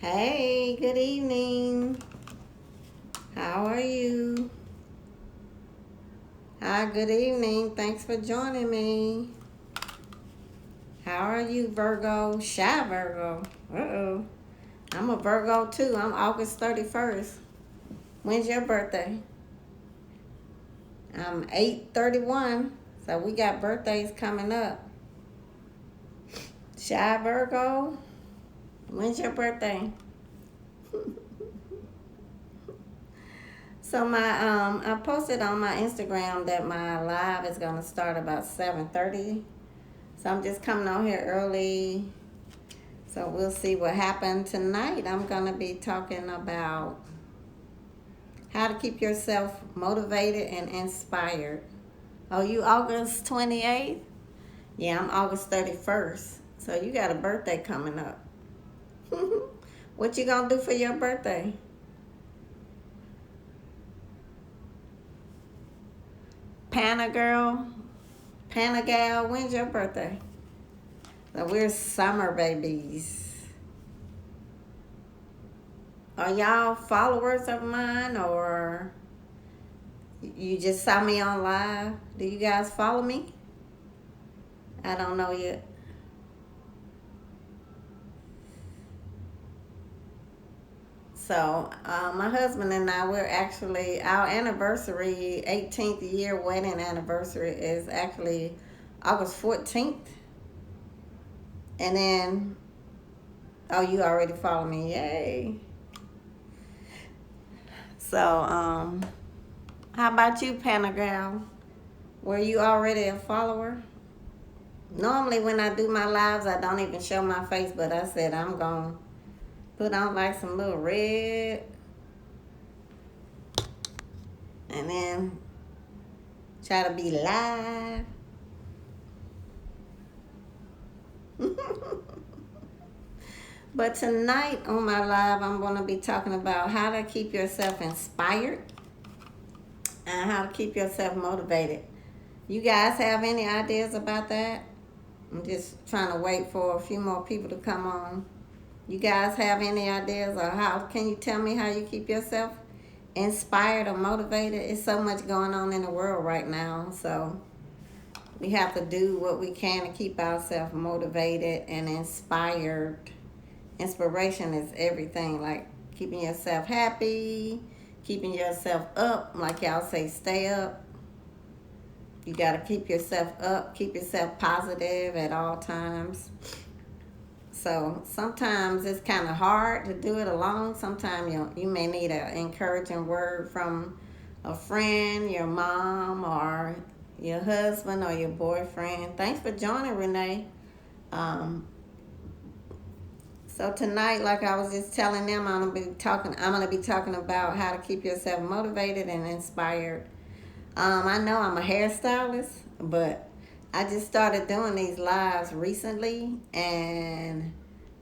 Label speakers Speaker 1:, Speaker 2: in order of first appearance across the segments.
Speaker 1: Hey, good evening. How are you? Hi, good evening. Thanks for joining me. How are you, Virgo? Shy Virgo. Uh-oh. I'm a Virgo too. I'm August 31st. When's your birthday? I'm 8/31. So we got birthdays coming up. Shy Virgo. When's your birthday? So I posted on my Instagram that my live is gonna start about 7:30. So I'm just coming on here early. So we'll see what happened tonight. I'm gonna be talking about how to keep yourself motivated and inspired. Oh, you August 28th? Yeah, I'm August 31st. So you got a birthday coming up. What you gonna do for your birthday? Panna girl, Panna gal, when's your birthday? So we're summer babies. Are y'all followers of mine or you just saw me on live? Do you guys follow me? I don't know yet. So my husband and I, we're actually, our anniversary, 18th year wedding anniversary is actually August 14th. And then, oh, you already follow me. Yay. So, how about you, Panagal? Were you already a follower? Normally when I do my lives, I don't even show my face, but I said I'm going to put on like some little red and then try to be live. But tonight on my live, I'm going to be talking about how to keep yourself inspired and how to keep yourself motivated. You guys have any ideas about that? I'm just trying to wait for a few more people to come on. You guys have any ideas, or how can you tell me how you keep yourself inspired or motivated? It's so much going on in the world right now, so we have to do what we can to keep ourselves motivated and inspired. Inspiration is everything, like keeping yourself happy, keeping yourself up, like y'all say, stay up. You got to keep yourself up, keep yourself positive at all times. So sometimes it's kind of hard to do it alone. Sometimes you may need an encouraging word from a friend, your mom, or your husband, or your boyfriend. Thanks for joining, Renee. Um, so tonight, like I was just telling them, I'm gonna be talking about how to keep yourself motivated and inspired. I know I'm a hairstylist, but I just started doing these lives recently, and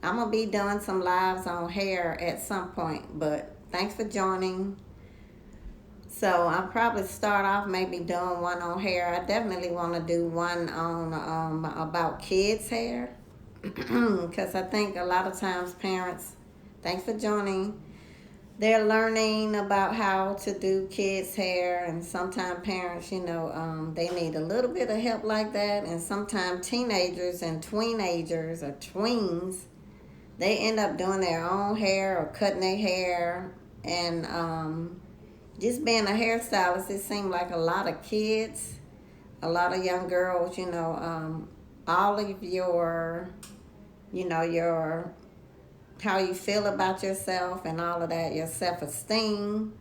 Speaker 1: I'm gonna be doing some lives on hair at some point. But thanks for joining. So I'll probably start off maybe doing one on hair. I definitely want to do one on about kids' hair, because I think a lot of times parents. Thanks for joining. They're learning about how to do kids' hair, and sometimes parents, they need a little bit of help like that. And sometimes teenagers and tweenagers or tweens, they end up doing their own hair or cutting their hair. And just being a hairstylist, it seemed like a lot of kids, a lot of young girls, all of your how you feel about yourself and all of that, your self-esteem,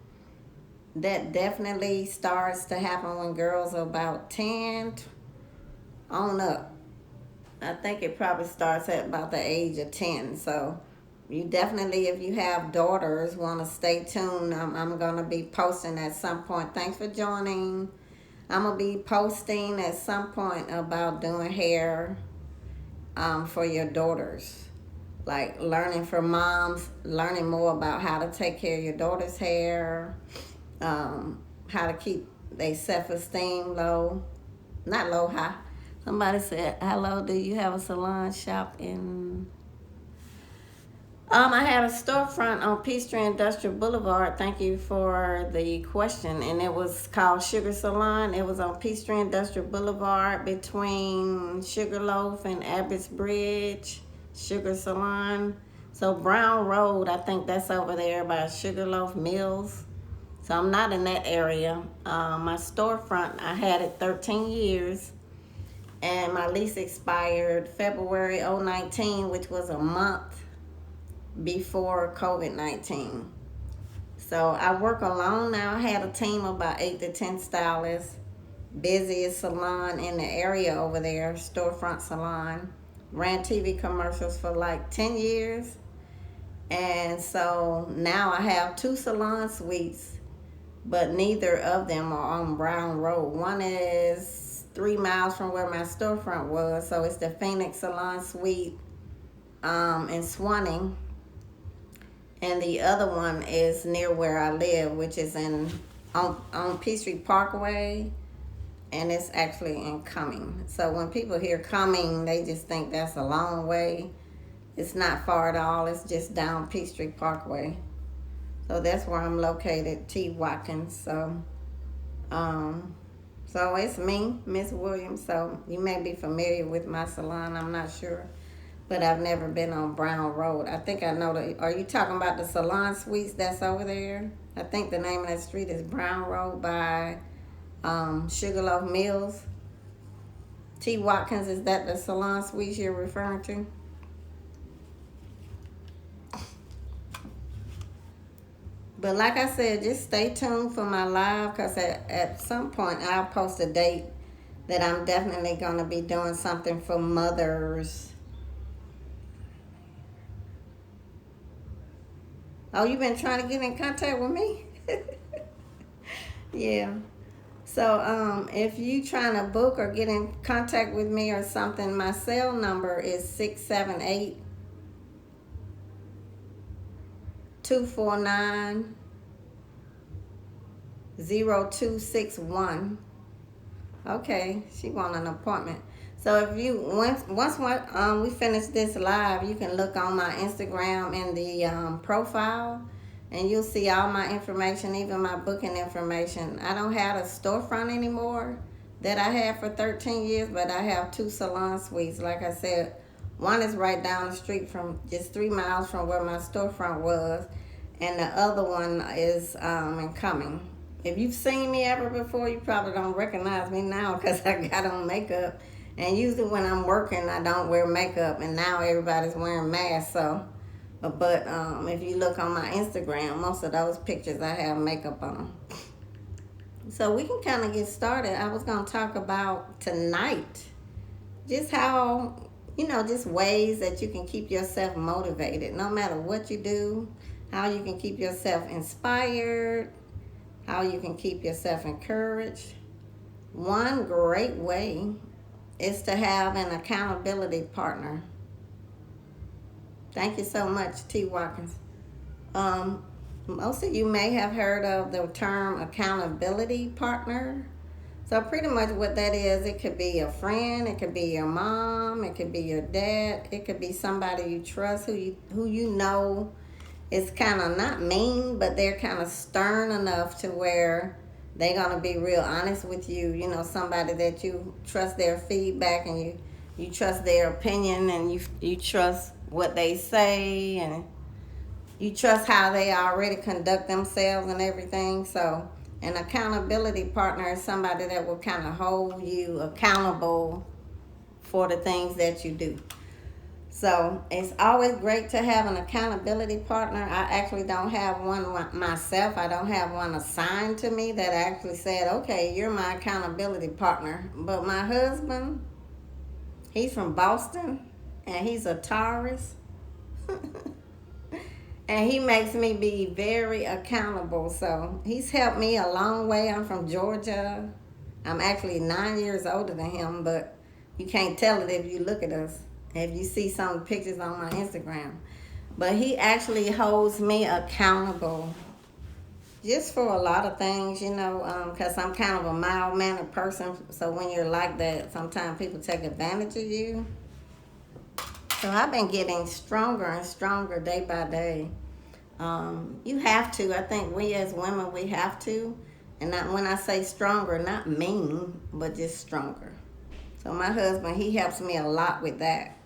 Speaker 1: that definitely starts to happen when girls are about 10 on up. I think it probably starts at about the age of 10. So you definitely, if you have daughters, want to stay tuned. I'm going to be posting at some point. Thanks for joining. I'm going to be posting at some point about doing hair for your daughters. Like learning from moms, learning more about how to take care of your daughter's hair, how to keep their self-esteem low, not low, high. Somebody said, hello, do you have a salon shop in, I had a storefront on Peachtree Industrial Boulevard. Thank you for the question. And it was called Sugar Salon. It was on Peachtree Industrial Boulevard between Sugarloaf and Abbott's Bridge. Sugar Salon. So Brown Road, I think that's over there by Sugarloaf Mills. So I'm not in that area. My storefront, I had it 13 years. And my lease expired February 2019, which was a month before COVID-19. So I work alone now. I had a team of about 8 to 10 stylists. Busiest salon in the area over there, storefront salon. Ran TV commercials for like 10 years. And so now I have 2 salon suites, but neither of them are on Brown Road. One is 3 miles from where my storefront was, so it's the Phoenix Salon Suite in Swanning. And the other one is near where I live, which is on Peachtree Parkway, and it's actually in Cumming. So when people hear Cumming, they just think that's a long way. It's not far at all. It's just down Peachtree Parkway. So that's where I'm located, T. Watkins. So it's me, Miss Williams. So you may be familiar with my salon. I'm not sure. But I've never been on Brown Road. I think I know are you talking about the salon suites that's over there? I think the name of that street is Brown Road by Sugarloaf Mills. T. Watkins, is that the salon suites you're referring to? But like I said, just stay tuned for my live, because at some point I'll post a date that I'm definitely going to be doing something for mothers. Oh, you've been trying to get in contact with me? Yeah. So if you trying to book or get in contact with me or something, my cell number is 678-249-0261. Okay, she want an appointment. So if you once we finish this live, you can look on my Instagram in the profile, and you'll see all my information, even my booking information. I don't have a storefront anymore that I had for 13 years, but I have 2 salon suites. Like I said, one is right down the street from just 3 miles from where my storefront was, and the other one is in Cumming. If you've seen me ever before, you probably don't recognize me now because I got on makeup. And usually when I'm working, I don't wear makeup, and now everybody's wearing masks. So, but if you look on my Instagram, most of those pictures I have makeup on. So we can kind of get started. I was going to talk about tonight just how, just ways that you can keep yourself motivated no matter what you do, how you can keep yourself inspired, how you can keep yourself encouraged. One great way is to have an accountability partner. Thank you so much, T. Watkins. Most of you may have heard of the term accountability partner. So pretty much what that is, it could be a friend, it could be your mom, it could be your dad, it could be somebody you trust who you know is kind of not mean, but they're kind of stern enough to where they're going to be real honest with you. Somebody that you trust their feedback, and you trust their opinion, and you trust what they say, and you trust how they already conduct themselves and everything. So an accountability partner is somebody that will kind of hold you accountable for the things that you do. So it's always great to have an accountability partner. I actually don't have one myself. I don't have one assigned to me that actually said, okay, you're my accountability partner. But my husband, he's from Boston, and he's a Taurus. And he makes me be very accountable. So he's helped me a long way. I'm from Georgia. I'm actually 9 years older than him, but you can't tell it if you look at us, if you see some pictures on my Instagram. But he actually holds me accountable just for a lot of things, because I'm kind of a mild-mannered person. So when you're like that, sometimes people take advantage of you. So I've been getting stronger and stronger day by day. You have to. I think we as women, we have to. And not, when I say stronger, not mean, but just stronger. So my husband, he helps me a lot with that.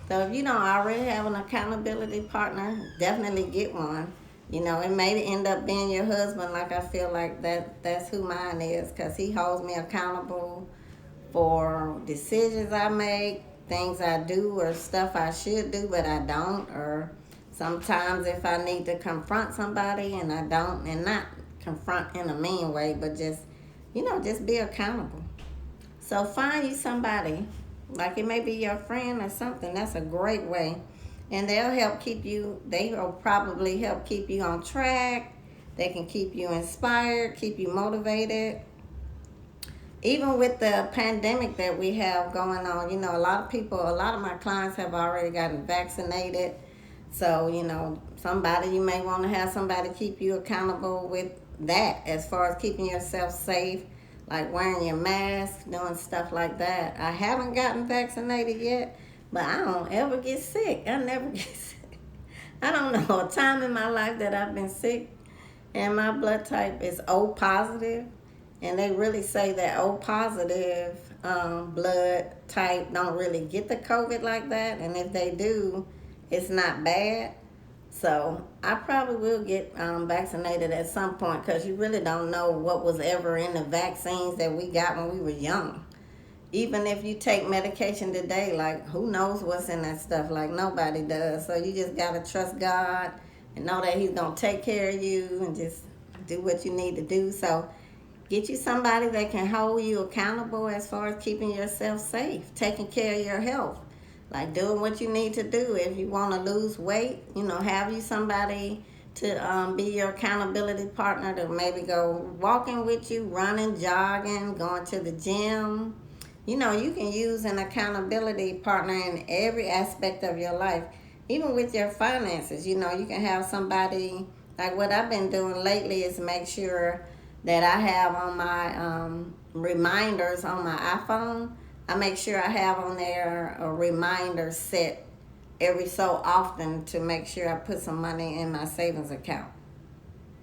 Speaker 1: So if you don't already have an accountability partner, definitely get one. It may end up being your husband. Like I feel like that's who mine is, because he holds me accountable for decisions I make, things I do, or stuff I should do but I don't, or sometimes if I need to confront somebody and I don't, and not confront in a mean way, but just be accountable. So find you somebody, like it may be your friend or something. That's a great way. And they will probably help keep you on track. They can keep you inspired, keep you motivated. Even with the pandemic that we have going on, a lot of my clients have already gotten vaccinated. So, you may want to have somebody keep you accountable with that, as far as keeping yourself safe, like wearing your mask, doing stuff like that. I haven't gotten vaccinated yet, but I don't ever get sick. I never get sick. I don't know a time in my life that I've been sick, and my blood type is O positive. And they really say that O positive blood type don't really get the COVID like that. And if they do, it's not bad. So I probably will get vaccinated at some point, because you really don't know what was ever in the vaccines that we got when we were young. Even if you take medication today, like, who knows what's in that stuff? Like, nobody does. So you just got to trust God and know that He's going to take care of you, and just do what you need to do. So get you somebody that can hold you accountable as far as keeping yourself safe, taking care of your health, like doing what you need to do. If you want to lose weight, have you somebody to be your accountability partner, to maybe go walking with you, running, jogging, going to the gym. You can use an accountability partner in every aspect of your life, even with your finances. You can have somebody, like what I've been doing lately is make sure that I have on my reminders on my iPhone. I make sure I have on there a reminder set every so often, to make sure I put some money in my savings account.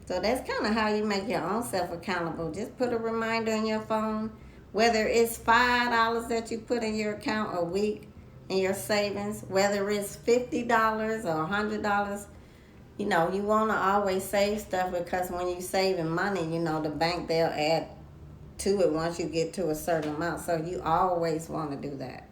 Speaker 1: So that's kind of how you make your own self accountable. Just put a reminder in your phone, whether it's $5 that you put in your account a week in your savings, whether it's $50 or $100. You want to always save stuff, because when you saving money, the bank, they'll add to it once you get to a certain amount. So you always want to do that.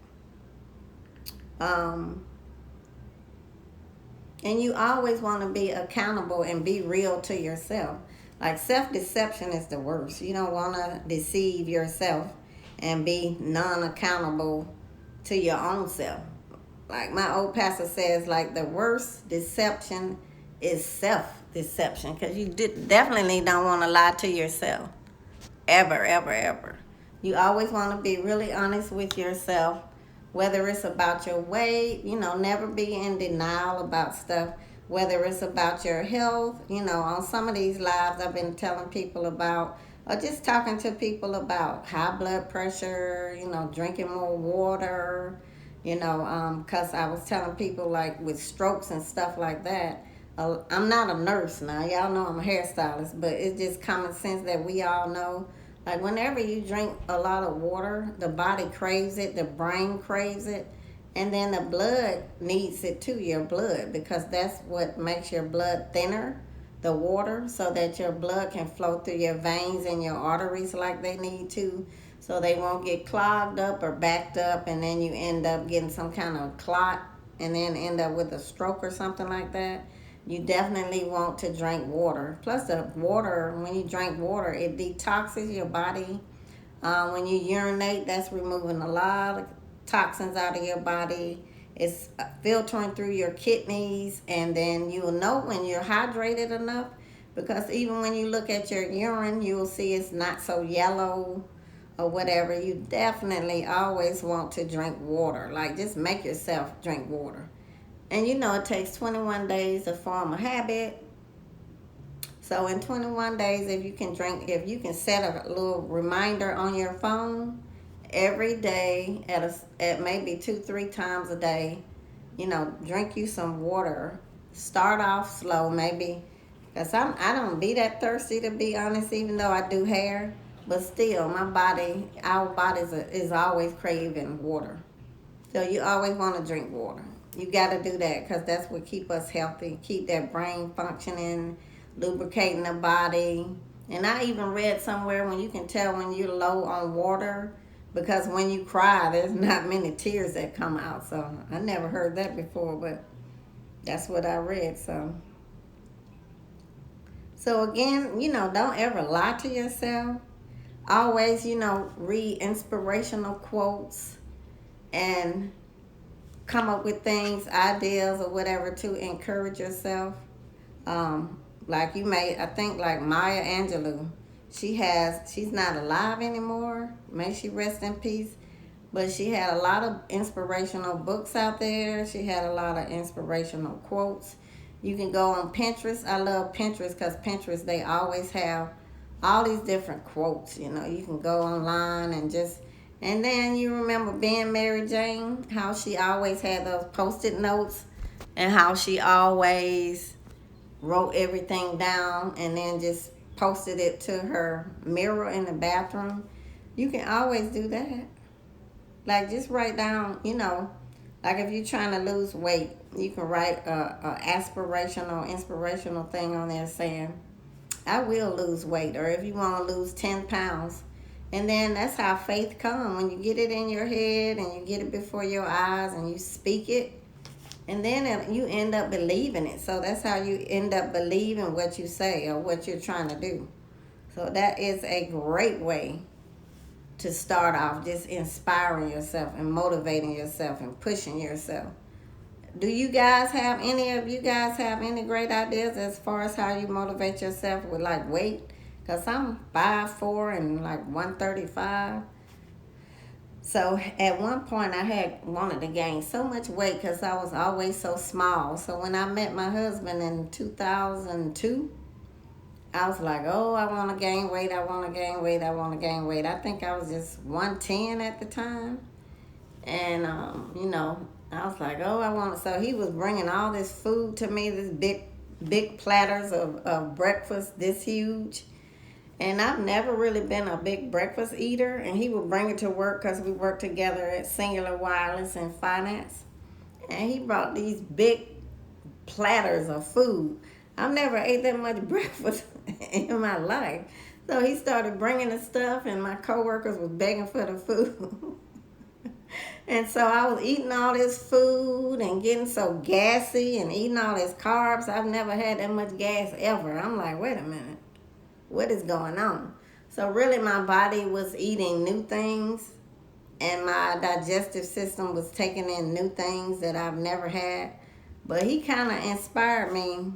Speaker 1: And you always want to be accountable and be real to yourself. Like, self-deception is the worst. You don't want to deceive yourself and be non-accountable to your own self. Like my old pastor says, like, the worst deception is self-deception, because you definitely don't want to lie to yourself. Ever, ever, ever. You always want to be really honest with yourself, whether it's about your weight, never be in denial about stuff, whether it's about your health. On some of these lives I've been telling people about, or just talking to people about high blood pressure, drinking more water, because I was telling people, like, with strokes and stuff like that. I'm not a nurse now. Y'all know I'm a hairstylist, but it's just common sense that we all know. Like, whenever you drink a lot of water, the body craves it, the brain craves it, and then the blood needs it too, your blood, because that's what makes your blood thinner, the water, so that your blood can flow through your veins and your arteries like they need to, so they won't get clogged up or backed up, and then you end up getting some kind of clot, and then end up with a stroke or something like that. You definitely want to drink water. Plus, the water, when you drink water, it detoxes your body. When you urinate, that's removing a lot of toxins out of your body. It's filtering through your kidneys, and then you will know when you're hydrated enough, because even when you look at your urine, you will see it's not so yellow or whatever. You definitely always want to drink water. Like, just make yourself drink water. And it takes 21 days to form a habit. So in 21 days, if you can set a little reminder on your phone every day at maybe 2-3 times a day, drink you some water. Start off slow, maybe. Because I don't be that thirsty, to be honest, even though I do hair. But still, our bodies is always craving water. So you always want to drink water. You got to do that because that's what keep us healthy, keep that brain functioning, lubricating the body. And I even read somewhere when you can tell when you're low on water because when you cry, there's not many tears that come out. So I never heard that before, but that's what I read. So again, don't ever lie to yourself. Always, read inspirational quotes and come up with things, ideas, or whatever to encourage yourself. Like I think like Maya Angelou, she's not alive anymore. May she rest in peace. But she had a lot of inspirational books out there. She had a lot of inspirational quotes. You can go on Pinterest. I love Pinterest because Pinterest, they always have all these different quotes. You can go online and then you remember being Mary Jane, how she always had those Post-it notes and how she always wrote everything down and then just posted it to her mirror in the bathroom. You can always do that. Like just write down, like if you're trying to lose weight, you can write a inspirational thing on there saying, I will lose weight. Or if you want to lose 10 pounds. And then that's how faith comes. When you get it in your head and you get it before your eyes and you speak it. And then you end up believing it. So that's how you end up believing what you say or what you're trying to do. So that is a great way to start off, just inspiring yourself and motivating yourself and pushing yourself. Do you guys have any great ideas as far as how you motivate yourself with like weight? Because I'm 5'4" and like 135. So at one point I had wanted to gain so much weight because I was always so small. So when I met my husband in 2002, I was like, oh, I want to gain weight. I think I was just 110 at the time. And, I was like, oh, So he was bringing all this food to me, this big platters of breakfast, this huge. And I've never really been a big breakfast eater. And he would bring it to work because we worked together at Singular Wireless and Finance. And he brought these big platters of food. I've never ate that much breakfast in my life. So he started bringing the stuff and my coworkers was begging for the food. And so I was eating all this food and getting so gassy and eating all this carbs. I've never had that much gas ever. I'm like, wait a minute, what is going on? So really my body was eating new things and my digestive system was taking in new things that I've never had. But he kind of inspired me.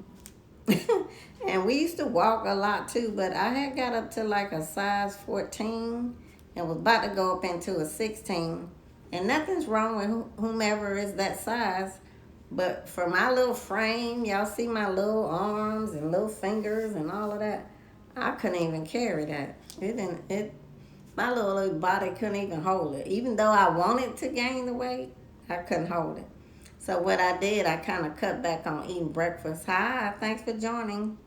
Speaker 1: And we used to walk a lot too, but I had got up to like a size 14 and was about to go up into a 16. And nothing's wrong with whomever is that size. But for my little frame, y'all see my little arms and little fingers and all of that, I couldn't even carry that. My little body couldn't even hold it. Even though I wanted to gain the weight, I couldn't hold it. So what I did, I kind of cut back on eating breakfast. Hi, thanks for joining.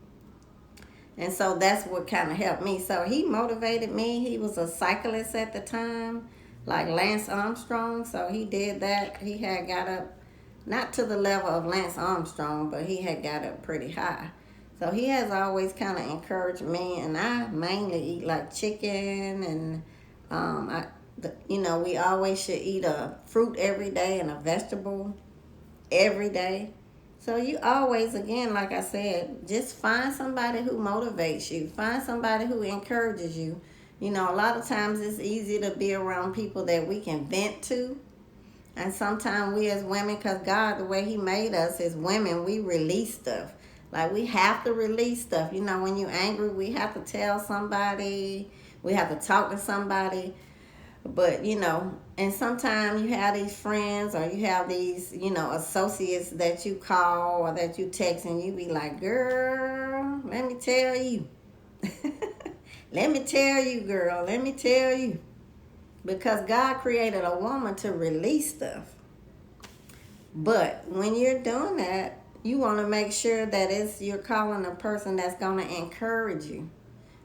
Speaker 1: And so that's what kind of helped me. So he motivated me. He was a cyclist at the time, like Lance Armstrong. So he did that. He had got up, not to the level of Lance Armstrong, but he had got up pretty high. So he has always kind of encouraged me. And I mainly eat like chicken and, we always should eat a fruit every day and a vegetable every day. So you always, again, like I said, just find somebody who motivates you. Find somebody who encourages you. A lot of times it's easy to be around people that we can vent to. And sometimes we as women, because God, the way he made us as women, we release stuff. Like we have to release stuff. When you're angry, we have to tell somebody. We have to talk to somebody. But, and sometimes you have these friends or you have these, associates that you call or that you text and you be like, girl, let me tell you. Let me tell you, girl. Let me tell you. Because God created a woman to release stuff. But when you're doing that, you want to make sure that you're calling a person that's going to encourage you.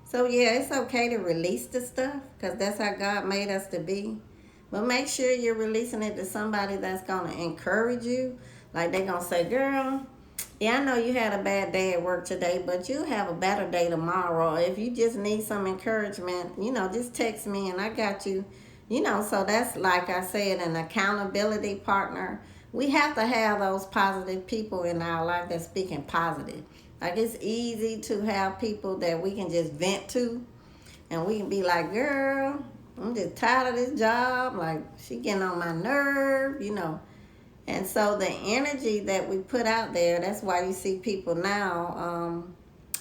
Speaker 1: So yeah, it's okay to release the stuff because that's how God made us to be. But make sure you're releasing it to somebody that's going to encourage you. Like they're going to say, girl, yeah, I know you had a bad day at work today, but you'll have a better day tomorrow. If you just need some encouragement, just text me and I got you. So that's, like I said, an accountability partner. We have to have those positive people in our life that's speaking positive. Like it's easy to have people that we can just vent to and we can be like, girl, I'm just tired of this job. Like she getting on my nerve. And so the energy that we put out there, that's why you see people now,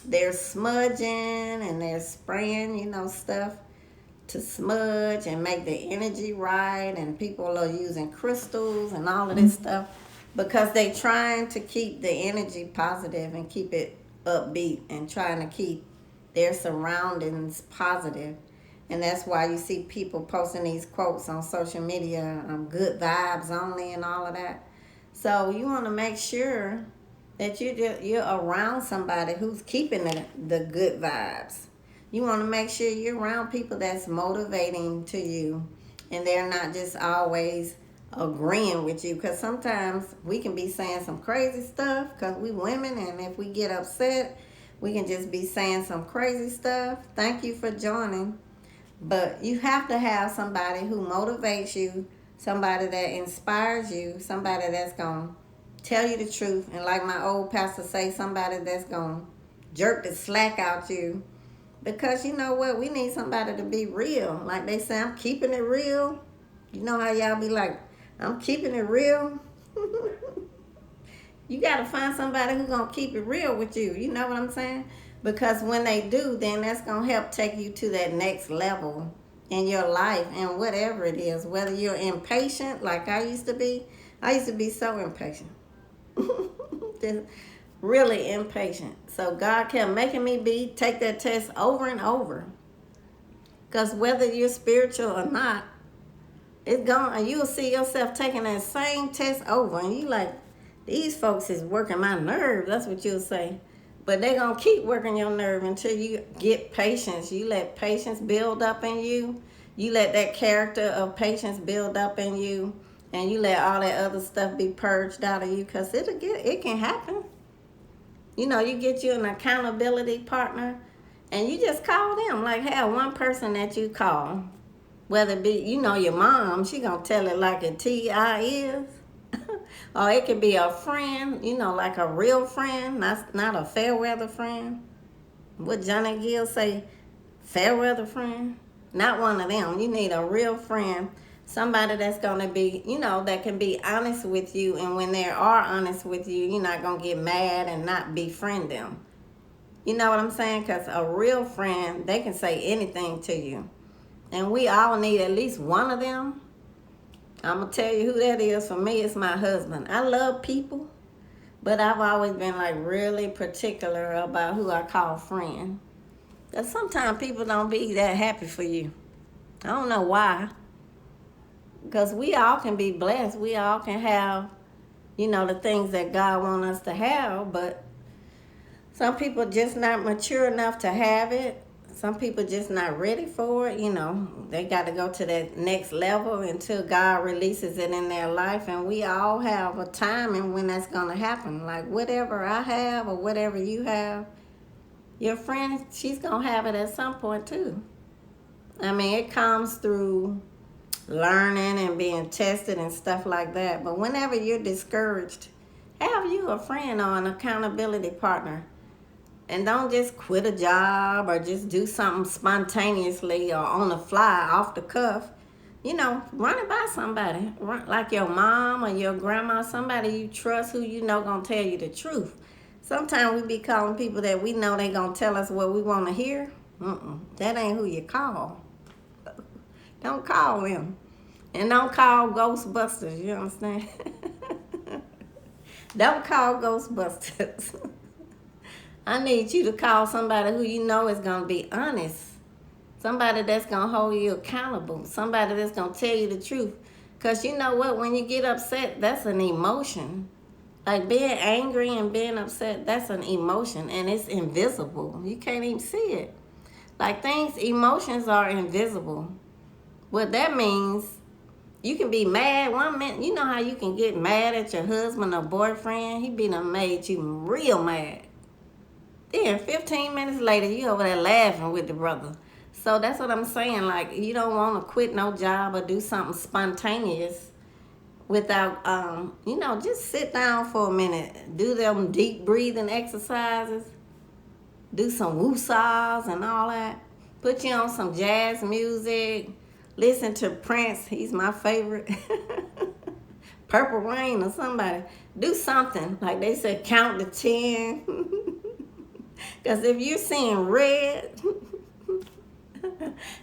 Speaker 1: they're smudging and they're spraying, stuff to smudge and make the energy right. And people are using crystals and all of this stuff because they're trying to keep the energy positive and keep it upbeat and trying to keep their surroundings positive. And that's why you see people posting these quotes on social media, good vibes only and all of that. So you want to make sure that you're around somebody who's keeping the good vibes. You want to make sure you're around people that's motivating to you and they're not just always agreeing with you, because sometimes we can be saying some crazy stuff because we women, and if we get upset, we can just be saying some crazy stuff. Thank you for joining. But you have to have somebody who motivates you, somebody that inspires you, somebody that's going to tell you the truth. And like my old pastor say, somebody that's going to jerk the slack out you. Because you know what? We need somebody to be real. Like they say, I'm keeping it real. You know how y'all be like, I'm keeping it real? You got to find somebody who's going to keep it real with you. You know what I'm saying? Because when they do, then that's going to help take you to that next level in your life and whatever it is. Whether you're impatient like I used to be. I used to be so impatient. Just really impatient. So God kept making me take that test over and over. Because whether you're spiritual or not, it's gone. You'll see yourself taking that same test over. And you like, these folks is working my nerve. That's what you'll say. But they're going to keep working your nerve until you get patience. You let patience build up in you. You let that character of patience build up in you. And you let all that other stuff be purged out of you. Because it can happen. You get you an accountability partner. And you just call them. Like, have one person that you call. Whether it be, your mom. She going to tell it like it T.I. is. Or it could be a friend, like a real friend, not a fair weather friend. What Johnny Gill say, fair weather friend? Not one of them. You need a real friend, somebody that's going to be, that can be honest with you. And when they are honest with you, you're not going to get mad and not befriend them. You know what I'm saying? Because a real friend, they can say anything to you. And we all need at least one of them. I'm going to tell you who that is. For me, it's my husband. I love people, but I've always been like really particular about who I call friend. Because sometimes people don't be that happy for you. I don't know why. Because we all can be blessed. We all can have, the things that God wants us to have, but some people just not mature enough to have it. Some people just not ready for it. They got to go to that next level until God releases it in their life. And we all have a timing when that's going to happen. Like whatever I have or whatever you have, your friend, she's going to have it at some point too. I mean, it comes through learning and being tested and stuff like that. But whenever you're discouraged, have you a friend or an accountability partner. And don't just quit a job or just do something spontaneously or on the fly, off the cuff. Run it by somebody. Like your mom or your grandma, somebody you trust who going to tell you the truth. Sometimes we be calling people that we know they going to tell us what we want to hear. That ain't who you call. Don't call them. And don't call Ghostbusters, you understand? Don't call Ghostbusters. I need you to call somebody who is going to be honest. Somebody that's going to hold you accountable. Somebody that's going to tell you the truth. Because you know what? When you get upset, that's an emotion. Like being angry and being upset, that's an emotion, and it's invisible. You can't even see it. Like emotions are invisible. What that means, you can be mad 1 minute. You know how you can get mad at your husband or boyfriend? He be done made you real mad. Then 15 minutes later, you over there laughing with the brother. So that's what I'm saying. Like, you don't want to quit no job or do something spontaneous without, just sit down for a minute. Do them deep breathing exercises. Do some woo-saws and all that. Put you on some jazz music. Listen to Prince. He's my favorite. Purple Rain or somebody. Do something. Like they said, count to 10. Because if you're seeing red,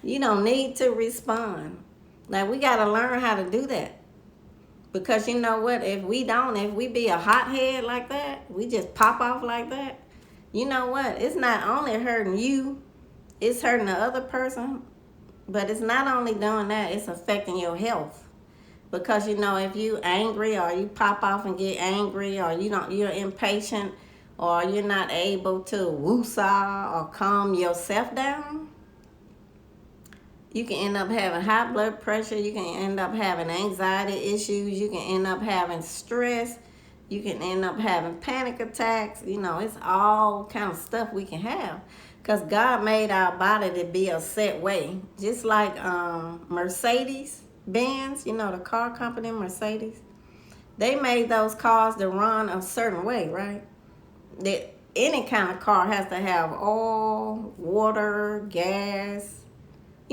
Speaker 1: you don't need to respond. Like, we got to learn how to do that. Because you know what? If we be a hothead like that, we just pop off like that, you know what? It's not only hurting you, it's hurting the other person. But it's not only doing that, it's affecting your health. Because, if you angry or you pop off and get angry or you're impatient or you're not able to woo-saw or calm yourself down, you can end up having high blood pressure. You can end up having anxiety issues. You can end up having stress. You can end up having panic attacks. It's all kind of stuff we can have. Because God made our body to be a set way. Just like Mercedes-Benz, the car company Mercedes. They made those cars to run a certain way, right? Any kind of car has to have oil, water, gas,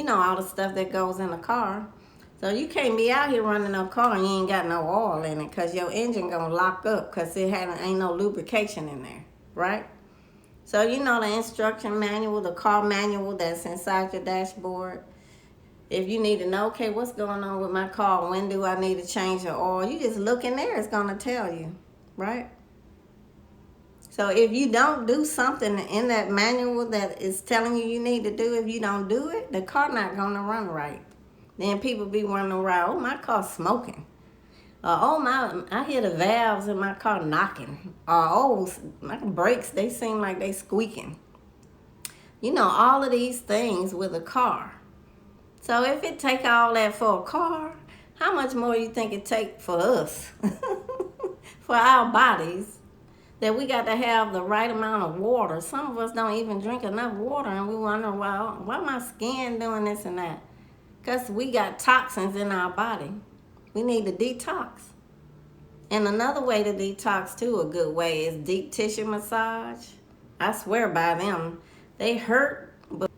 Speaker 1: all the stuff that goes in a car. So you can't be out here running a car and you ain't got no oil in it because your engine gonna lock up because ain't no lubrication in there, right? So the instruction manual, the car manual that's inside your dashboard. If you need to know, okay, what's going on with my car? When do I need to change the oil? You just look in there, it's gonna tell you, right? So if you don't do something in that manual that is telling you need to do, if you don't do it, the car not going to run right. Then people be running around, oh, my car's smoking. I hear the valves in my car knocking. Or, my brakes, they seem like they squeaking. All of these things with a car. So if it take all that for a car, how much more you think it take for us? For our bodies? That we got to have the right amount of water. Some of us don't even drink enough water, and we wonder, well, why my skin doing this and that? Because we got toxins in our body. We need to detox. And another way to detox, too, a good way, is deep tissue massage. I swear by them. They hurt, but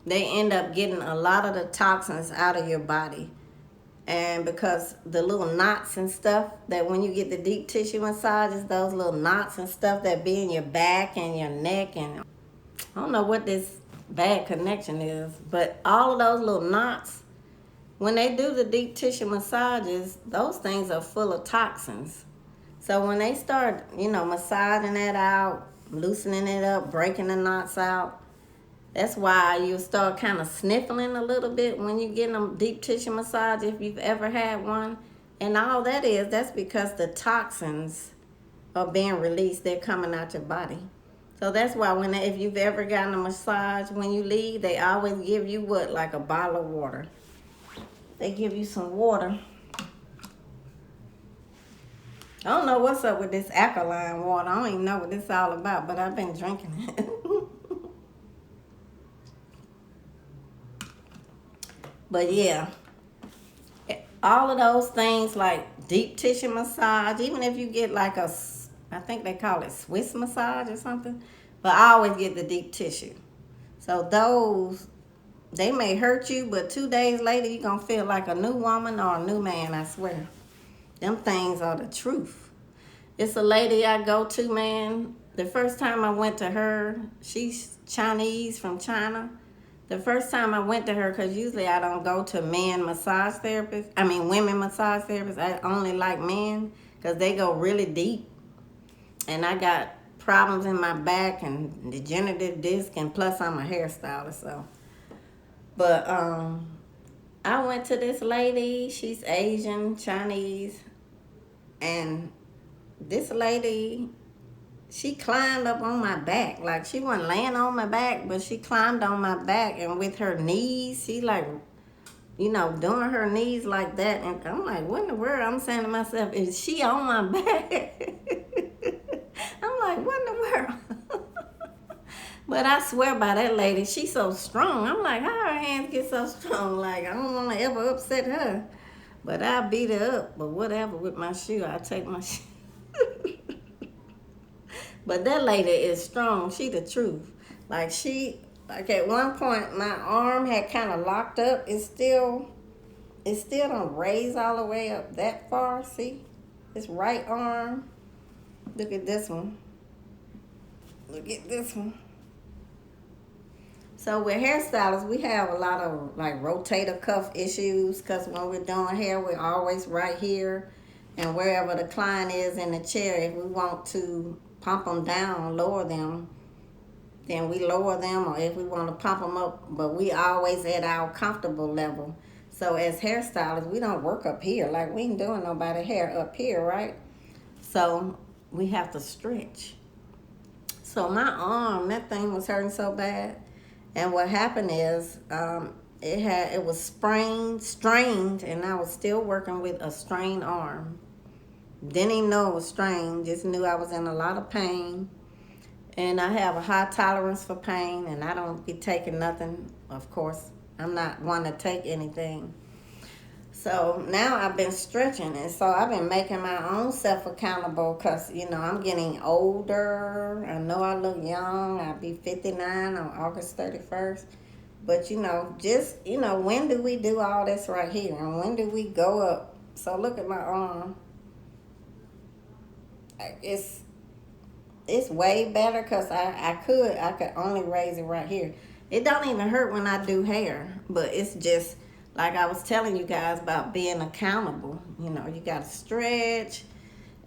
Speaker 1: they end up getting a lot of the toxins out of your body. And because the little knots and stuff that when you get the deep tissue massages, those little knots and stuff that be in your back and your neck, and I don't know what this bad connection is, but all of those little knots, when they do the deep tissue massages, those things are full of toxins. So when they start, massaging that out, loosening it up, breaking the knots out, that's why you start kind of sniffling a little bit when you get a deep tissue massage, if you've ever had one. And all that's because the toxins are being released. They're coming out your body. So that's why if you've ever gotten a massage, when you leave, they always give you like a bottle of water. They give you some water. I don't know what's up with this alkaline water. I don't even know what this is all about, but I've been drinking it. But yeah, all of those things like deep tissue massage, even if you get like I think they call it Swiss massage or something, but I always get the deep tissue. So those, they may hurt you, but 2 days later you're going to feel like a new woman or a new man, I swear. Them things are the truth. It's a lady I go to, man. The first time I went to her, she's Chinese from China. The first time I went to her, because usually I don't go to women massage therapists. I only like men because they go really deep. And I got problems in my back and degenerative disc, and plus I'm a hairstylist. So, but I went to this lady. She's Asian, Chinese, and this lady, she climbed up on my back. Like, she wasn't laying on my back, but she climbed on my back, and with her knees, she like, doing her knees like that. And I'm like, what in the world? I'm saying to myself, is she on my back? I'm like, what in the world? But I swear by that lady, she's so strong. I'm like, how her hands get so strong? Like, I don't want to ever upset her. But I beat her up. But whatever, with my shoe, I take my shoe. But that lady is strong. She the truth. Like, at one point, my arm had kind of locked up. It still don't raise all the way up that far. See? This right arm. Look at this one. Look at this one. So with hairstylists, we have a lot of like rotator cuff issues because when we're doing hair, we're always right here. And wherever the client is in the chair, if we want to pump them down, lower them, then we lower them. Or if we want to pump them up, but we always at our comfortable level. So as hairstylists, we don't work up here. Like, we ain't doing nobody hair up here, right? So we have to stretch. So my arm, that thing was hurting so bad. And what happened is, it was strained, and I was still working with a strained arm. Didn't even know it was strained, just knew I was in a lot of pain. And I have a high tolerance for pain, and I don't be taking nothing, of course. I'm not one to take anything. So now I've been stretching, and so I've been making my own self accountable because, I'm getting older. I know I look young. I'll be 59 on August 31st. But, when do we do all this right here? And when do we go up? So look at my arm. It's way better because I could only raise it right here. It don't even hurt when I do hair, but it's just like I was telling you guys about being accountable. You got to stretch.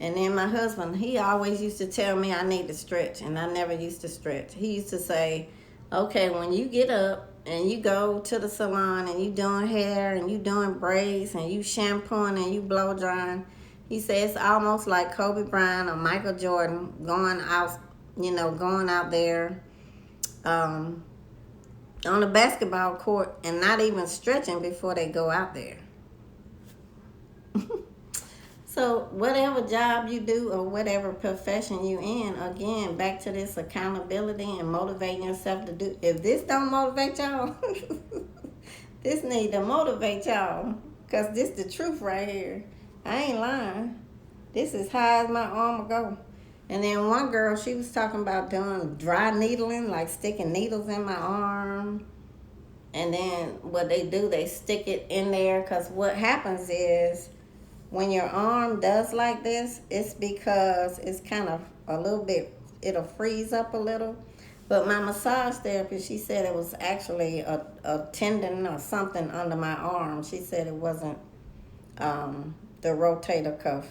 Speaker 1: And then my husband, he always used to tell me I need to stretch, and I never used to stretch. He used to say, okay, when you get up and you go to the salon and you doing hair and you doing braids and you shampooing and you blow drying, he says it's almost like Kobe Bryant or Michael Jordan going out there on the basketball court and not even stretching before they go out there. So whatever job you do or whatever profession you in, again, back to this accountability and motivating yourself to do. If this don't motivate y'all, this need to motivate y'all, because this the truth right here. I ain't lying. This is high as my arm will go. And then one girl, she was talking about doing dry needling, like sticking needles in my arm. And then what they do, they stick it in there, because what happens is when your arm does like this, it's because it's kind of a little bit, it'll freeze up a little. But my massage therapist, she said it was actually a tendon or something under my arm. She said it wasn't the rotator cuff.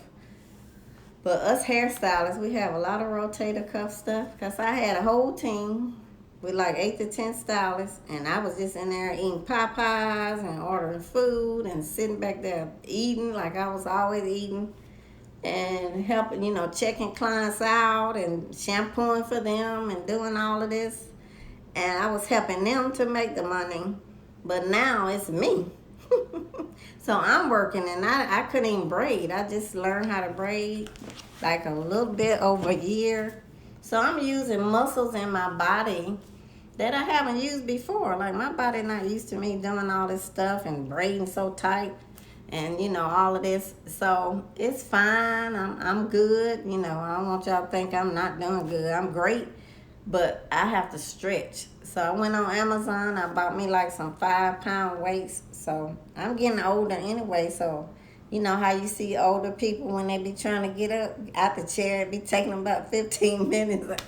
Speaker 1: But us hairstylists, we have a lot of rotator cuff stuff, because I had a whole team with like 8 to 10 stylists, and I was just in there eating Popeyes and ordering food and sitting back there eating like I was always eating, and helping, checking clients out and shampooing for them and doing all of this. And I was helping them to make the money, but now it's me. So I'm working, and I couldn't even braid. I just learned how to braid like a little bit over a year. So I'm using muscles in my body that I haven't used before. Like, my body not used to me doing all this stuff and braiding so tight and, all of this. So it's fine. I'm good. I don't want y'all to think I'm not doing good. I'm great, but I have to stretch. So I went on Amazon. I bought me like some 5-pound weights. So I'm getting older anyway. So you know how you see older people when they be trying to get up out the chair, it be taking them about 15 minutes.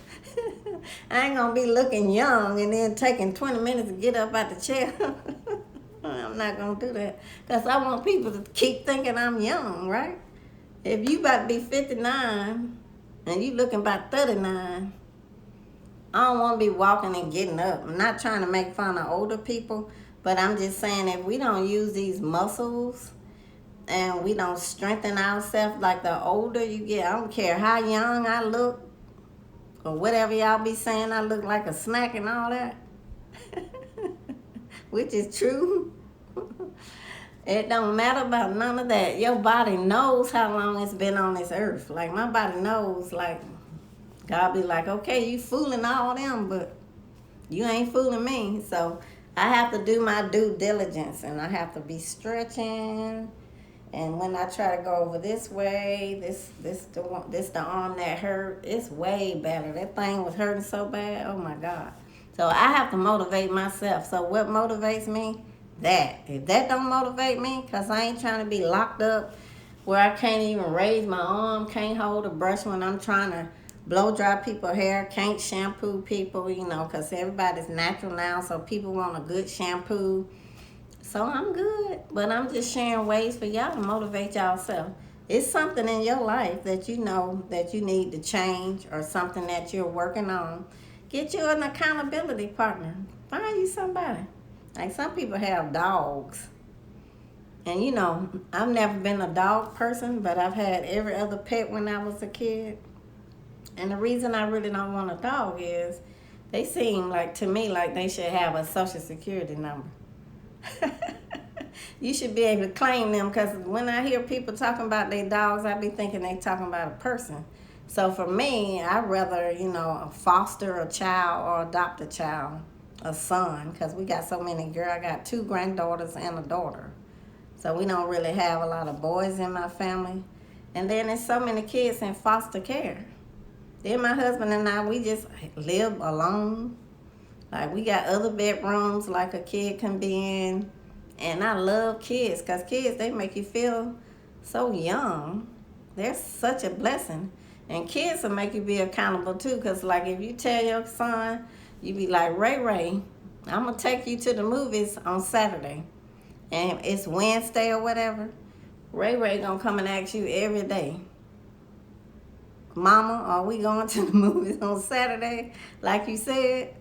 Speaker 1: I ain't gonna be looking young and then taking 20 minutes to get up out the chair. I'm not gonna do that, because I want people to keep thinking I'm young, right? If you about to be 59 and you looking about 39, I don't want to be walking and getting up. I'm not trying to make fun of older people, But I'm just saying, if we don't use these muscles and we don't strengthen ourselves, like the older you get, I don't care how young I look or whatever y'all be saying, I look like a snack and all that, which is true. It don't matter about none of that. Your body knows how long it's been on this earth. Like, my body knows, like, God be like, okay, you fooling all them, but you ain't fooling me. So I have to do my due diligence, and I have to be stretching. And when I try to go over this way, this the arm that hurt, it's way better. That thing was hurting so bad. Oh my God. So I have to motivate myself. So what motivates me? That. If that don't motivate me, because I ain't trying to be locked up where I can't even raise my arm, can't hold a brush when I'm trying to blow dry people's hair, can't shampoo people, because everybody's natural now, so people want a good shampoo. So I'm good, but I'm just sharing ways for y'all to motivate yourself. It's something in your life that you know that you need to change, or something that you're working on. Get you an accountability partner. Find you somebody. Like, some people have dogs. And I've never been a dog person, but I've had every other pet when I was a kid. And the reason I really don't want a dog is they seem like, to me, like they should have a social security number. You should be able to claim them, because when I hear people talking about their dogs, I be thinking they talking about a person. So for me, I'd rather, foster a child or adopt a child, a son, because we got so many girls. I got 2 granddaughters and a daughter. So we don't really have a lot of boys in my family. And then there's so many kids in foster care. Then my husband and I, we just live alone. Like, we got other bedrooms like a kid can be in. And I love kids, because kids, they make you feel so young. They're such a blessing. And kids will make you be accountable too, because like, if you tell your son, you be like, Ray, I'm going to take you to the movies on Saturday. And it's Wednesday or whatever. Ray going to come and ask you every day, Mama, are we going to the movies on Saturday? Like you said,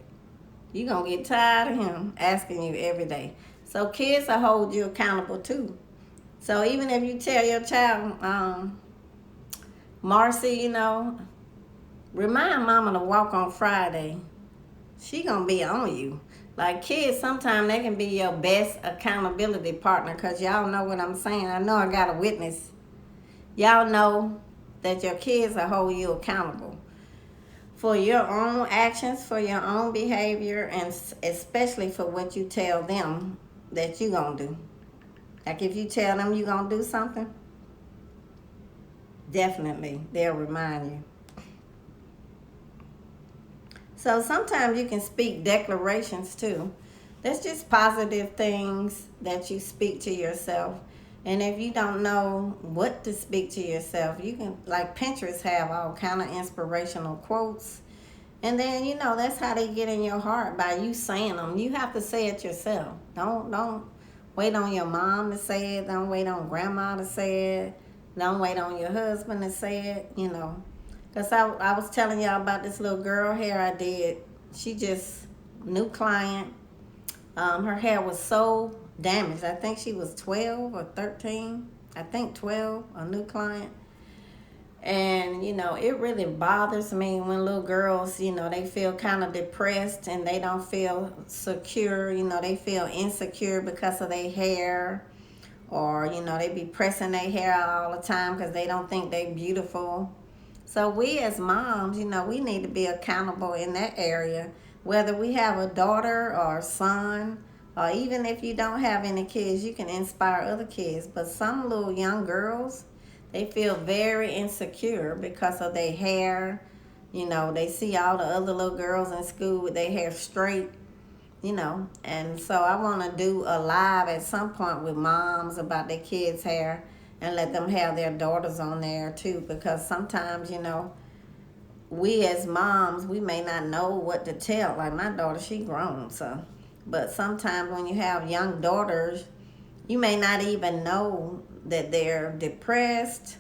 Speaker 1: you're going to get tired of him asking you every day. So kids will hold you accountable too. So even if you tell your child, Marcy, remind Mama to walk on Friday, she going to be on you. Like, kids, sometimes they can be your best accountability partner, because y'all know what I'm saying. I know I got a witness. Y'all know that your kids will hold you accountable for your own actions, for your own behavior, and especially for what you tell them that you're going to do. Like, if you tell them you're going to do something, definitely they'll remind you. So sometimes you can speak declarations too. That's just positive things that you speak to yourself. And if you don't know what to speak to yourself, you can, like, Pinterest have all kind of inspirational quotes. And then, that's how they get in your heart, by you saying them. You have to say it yourself. Don't wait on your mom to say it. Don't wait on grandma to say it. Don't wait on your husband to say it, Because I was telling y'all about this little girl hair I did. She just, new client. Her hair was so damaged. I think she was 12 or 13. I think 12, a new client. And, it really bothers me when little girls, they feel kind of depressed and they don't feel secure. They feel insecure because of their hair. Or, they be pressing their hair out all the time because they don't think they're beautiful. So we as moms, we need to be accountable in that area. Whether we have a daughter or a son, or even if you don't have any kids, you can inspire other kids. But some little young girls, they feel very insecure because of their hair. They see all the other little girls in school with their hair straight, And so I want to do a live at some point with moms about their kids' hair, and let them have their daughters on there too, because sometimes, we as moms, we may not know what to tell. Like, my daughter, she grown, so. But sometimes when you have young daughters, you may not even know that they're depressed,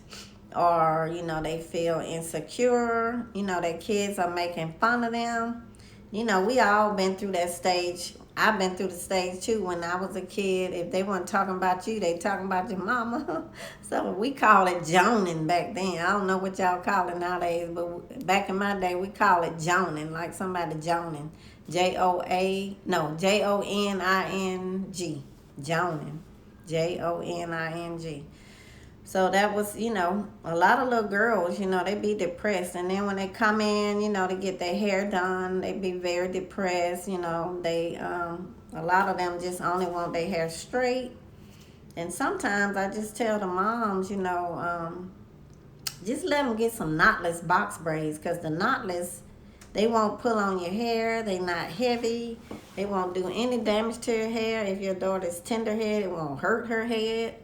Speaker 1: or, they feel insecure. Their kids are making fun of them. We all been through that stage. I've been through the stage too. When I was a kid, if they weren't talking about you, they talking about your mama. So we call it joning back then. I don't know what y'all call it nowadays, but back in my day, we call it joning, like somebody joning. Joning. Joning. Joning. So that was, a lot of little girls, they be depressed. And then when they come in, to get their hair done, they be very depressed. A lot of them just only want their hair straight. And sometimes I just tell the moms, just let them get some knotless box braids, because the knotless, they won't pull on your hair. They not heavy. They won't do any damage to your hair. If your daughter's tender head, it won't hurt her head.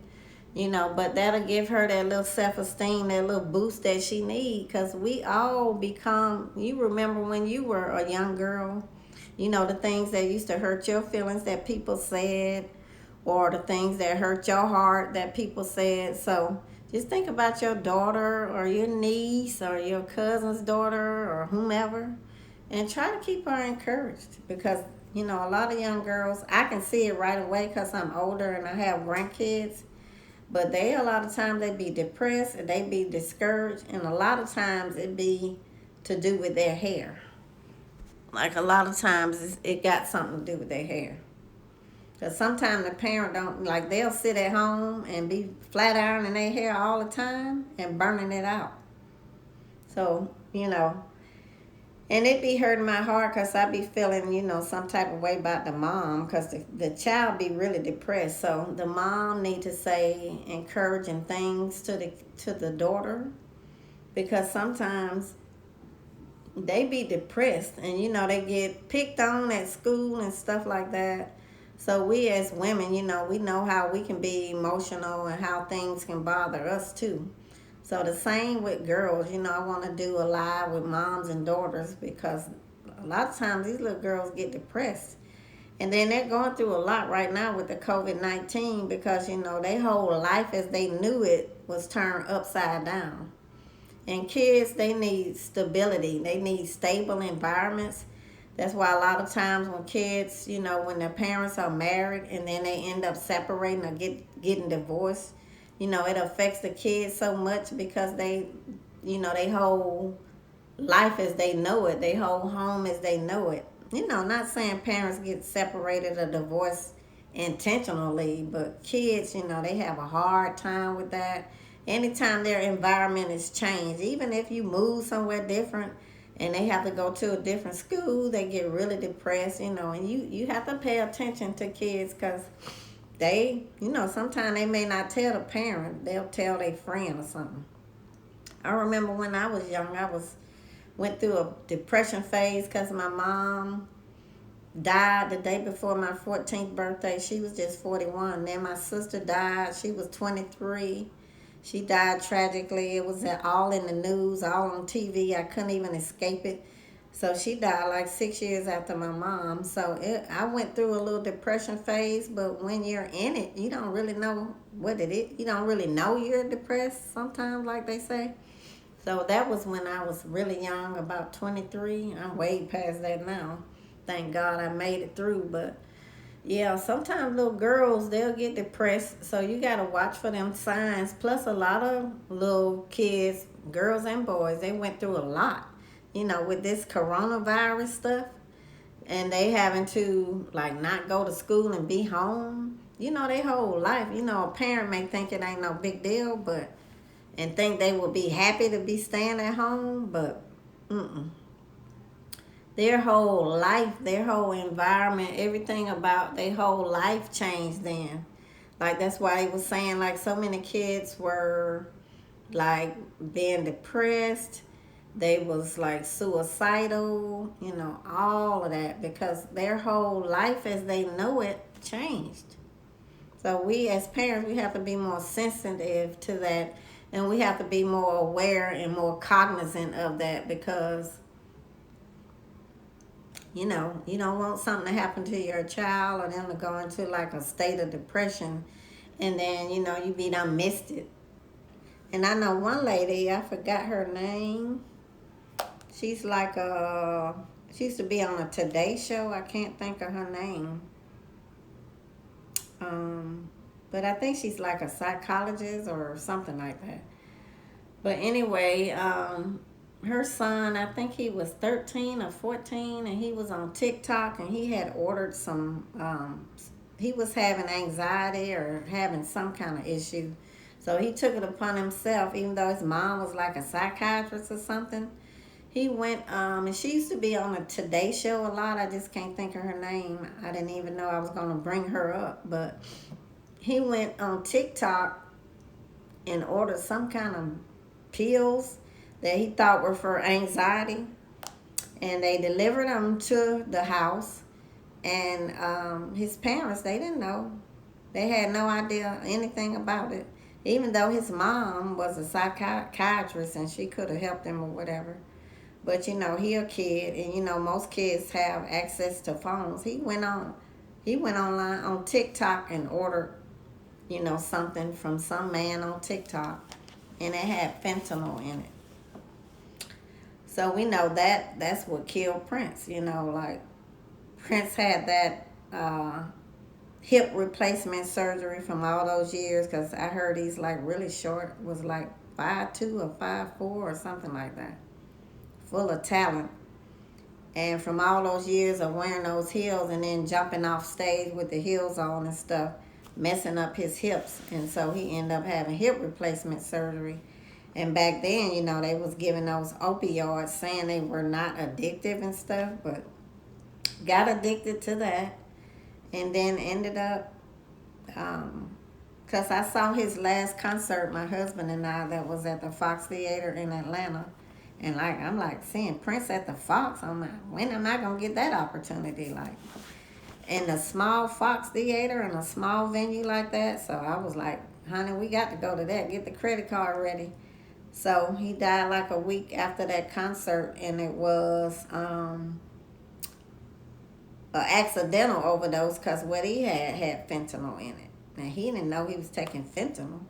Speaker 1: But that'll give her that little self-esteem, that little boost that she needs. Because we all become, you remember when you were a young girl, the things that used to hurt your feelings that people said, or the things that hurt your heart that people said. So just think about your daughter or your niece or your cousin's daughter or whomever, and try to keep her encouraged. Because, a lot of young girls, I can see it right away because I'm older and I have grandkids. But a lot of times they be depressed and they be discouraged, and a lot of times it be to do with their hair. Like a lot of times it got something to do with their hair. Because sometimes the parent don't, like they'll sit at home and be flat ironing their hair all the time and burning it out. So, and it be hurting my heart because I be feeling, some type of way about the mom, because the child be really depressed. So the mom need to say encouraging things to the daughter, because sometimes they be depressed and, they get picked on at school and stuff like that. So we as women, we know how we can be emotional and how things can bother us too. So the same with girls, I want to do a live with moms and daughters, because a lot of times these little girls get depressed. And then they're going through a lot right now with the COVID-19, because, their whole life as they knew it was turned upside down. And kids, they need stability. They need stable environments. That's why a lot of times when kids, when their parents are married and then they end up separating or getting divorced, it affects the kids so much, because they, they whole life as they know it, they whole home as they know it. Not saying parents get separated or divorced intentionally, but kids, they have a hard time with that. Anytime their environment is changed, even if you move somewhere different and they have to go to a different school, they get really depressed, and you have to pay attention to kids, because they, sometimes they may not tell the parent, they'll tell their friend or something. I remember when I was young, went through a depression phase because my mom died the day before my 14th birthday. She was just 41. Then my sister died. She was 23. She died tragically. It was all in the news, all on TV. I couldn't even escape it. So she died like 6 years after my mom. So I went through a little depression phase, but when you're in it, you don't really know what it is. You don't really know you're depressed sometimes, like they say. So that was when I was really young, about 23. I'm way past that now. Thank God I made it through. But yeah, sometimes little girls, they'll get depressed. So you got to watch for them signs. Plus a lot of little kids, girls and boys, they went through a lot. With this coronavirus stuff, and they having to not go to school and be home, their whole life. A parent may think it ain't no big deal, and think they will be happy to be staying at home, but their whole life, their whole environment, everything about their whole life changed then. That's why they was saying so many kids were being depressed. They was suicidal, all of that, because their whole life as they know it changed. So we as parents, we have to be more sensitive to that, and we have to be more aware and more cognizant of that, because you don't want something to happen to your child or them to go into a state of depression, and then you be done missed it. And I know one lady, I forgot her name. She's She used to be on a Today Show. I can't think of her name. But I think she's like a psychologist or something like that. But anyway, her son, I think he was 13 or 14, and he was on TikTok, and he had ordered some, he was having anxiety or having some kind of issue. So he took it upon himself, even though his mom was like a psychiatrist or something. He went, and she used to be on a Today Show a lot. I just can't think of her name. I didn't even know I was going to bring her up. But he went on TikTok and ordered some kind of pills that he thought were for anxiety. And they delivered them to the house. And his parents, they didn't know. They had no idea anything about it. Even though his mom was a psychiatrist and she could have helped him or whatever. But he a kid, and most kids have access to phones. He went online on TikTok and ordered, something from some man on TikTok, and it had fentanyl in it. So we know that's what killed Prince. Like Prince had that hip replacement surgery from all those years, because I heard he's like really short, was like 5'2" or 5'4" or something like that. Full of talent. And from all those years of wearing those heels and then jumping off stage with the heels on and stuff, messing up his hips. And so he ended up having hip replacement surgery. And back then, they was giving those opioids, saying they were not addictive and stuff, but got addicted to that. And then ended up, because I saw his last concert, my husband and I, that was at the Fox Theater in Atlanta. And I'm like seeing Prince at the Fox. I'm like, when am I gonna get that opportunity? Like in a small Fox Theater in a small venue like that. So I was like, honey, we got to go to that. Get the credit card ready. So he died like a week after that concert, and it was an accidental overdose because what he had fentanyl in it. Now he didn't know he was taking fentanyl.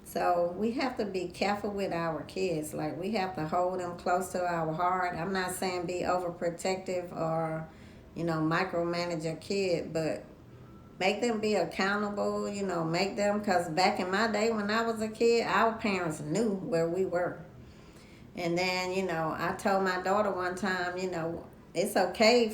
Speaker 1: So we have to be careful with our kids. Like we have to hold them close to our heart. I'm not saying be overprotective or, micromanage your kid, but make them be accountable, make them, because back in my day when I was a kid, our parents knew where we were. And then, I told my daughter one time, it's okay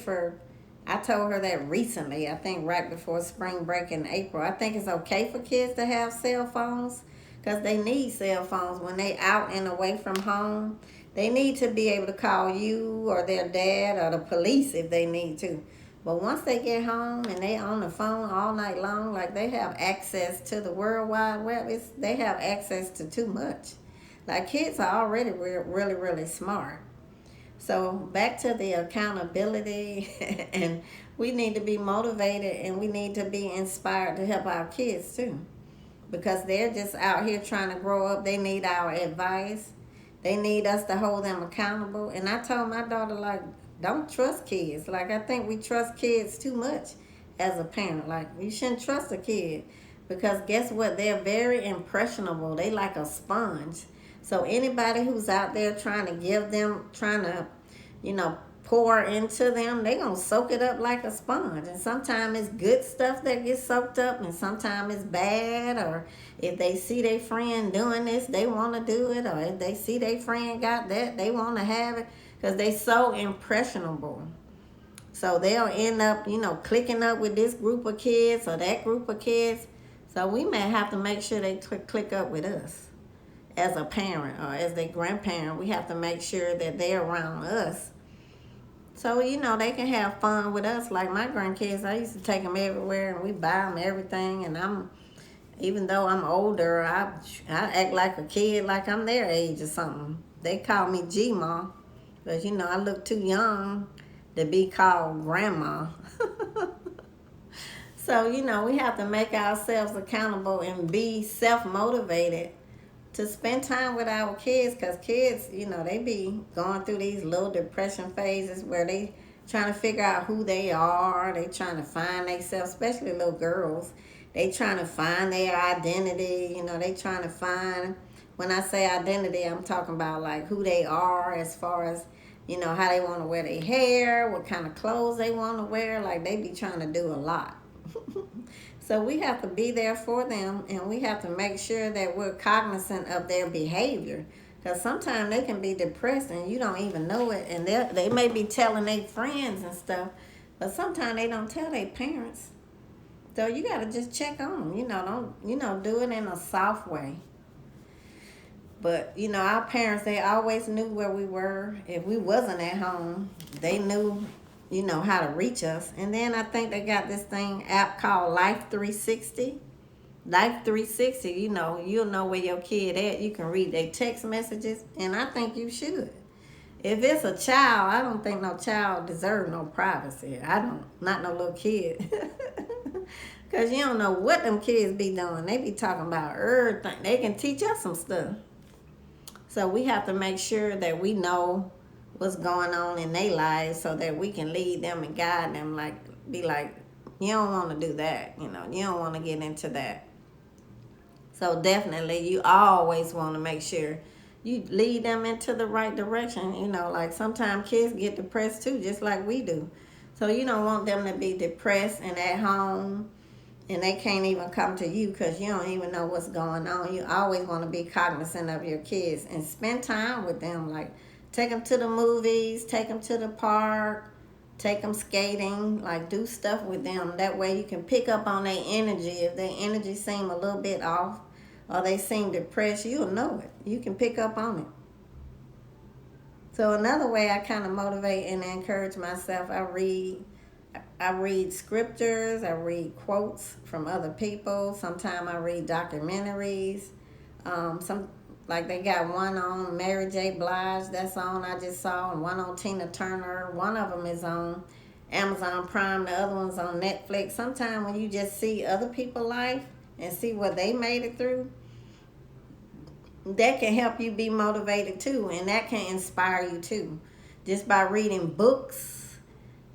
Speaker 1: I told her that recently, I think right before spring break in April. I think it's okay for kids to have cell phones, because they need cell phones when they out and away from home. They need to be able to call you or their dad or the police if they need to. But once they get home and they on the phone all night long, like they have access to the World Wide Web, they have access to too much. Like kids are already really, really smart. So back to the accountability, and we need to be motivated and we need to be inspired to help our kids too. Because they're just out here trying to grow up. They need our advice. They need us to hold them accountable. And I told my daughter, like, don't trust kids. Like, I think we trust kids too much as a parent. Like, you shouldn't trust a kid. Because guess what? They're very impressionable. They like a sponge. So anybody who's out there trying to pour into them, they gonna soak it up like a sponge. And sometimes it's good stuff that gets soaked up, and sometimes it's bad. Or if they see their friend doing this, they want to do it. Or if they see their friend got that, they want to have it, because they so impressionable. So they'll end up clicking up with this group of kids or that group of kids. So we may have to make sure they click up with us as a parent or as their grandparent. We have to make sure that they're around us. So, they can have fun with us. Like my grandkids, I used to take them everywhere and we buy them everything. And even though I'm older, I act like a kid, like I'm their age or something. They call me G-Ma because, I look too young to be called grandma. So, we have to make ourselves accountable and be self-motivated to spend time with our kids, because kids, they be going through these little depression phases where they trying to figure out who they are. They trying to find themselves, especially little girls. They trying to find their identity. They trying to find, when I say identity, I'm talking about like who they are as far as You know, how they want to wear their hair, what kind of clothes they want to wear. Like, they be trying to do a lot. So we have to be there for them, and we have to make sure that we're cognizant of their behavior. Because sometimes they can be depressed and you don't even know it. And they may be telling their friends and stuff, but sometimes they don't tell their parents. So you got to just check on them. Don't do it in a soft way. But, our parents, they always knew where we were. If we wasn't at home, they knew, how to reach us. And then I think they got this app called Life 360. Life 360, you'll know where your kid at. You can read their text messages, and I think you should. If it's a child, I don't think no child deserves no privacy. I don't, not no little kid. Because you don't know what them kids be doing. They be talking about everything. They can teach us some stuff. So we have to make sure that we know what's going on in their lives so that we can lead them and guide them. Be like, you don't want to do that. You don't want to get into that. So definitely, you always want to make sure you lead them into the right direction. Like sometimes kids get depressed too, just like we do. So you don't want them to be depressed and at home and they can't even come to you because you don't even know what's going on. You always want to be cognizant of your kids and spend time with them. Like, take them to the movies, take them to the park, take them skating, like do stuff with them. That way you can pick up on their energy. If their energy seem a little bit off or they seem depressed, you'll know it. You can pick up on it. So another way I kind of motivate and encourage myself, I read scriptures, I read quotes from other people. Sometimes I read documentaries. Like they got one on Mary J. Blige, that's on I just saw, and one on Tina Turner. One of them is on Amazon Prime, the other one's on Netflix. Sometimes when you just see other people's life and see what they made it through, that can help you be motivated too, and that can inspire you too. Just by reading books,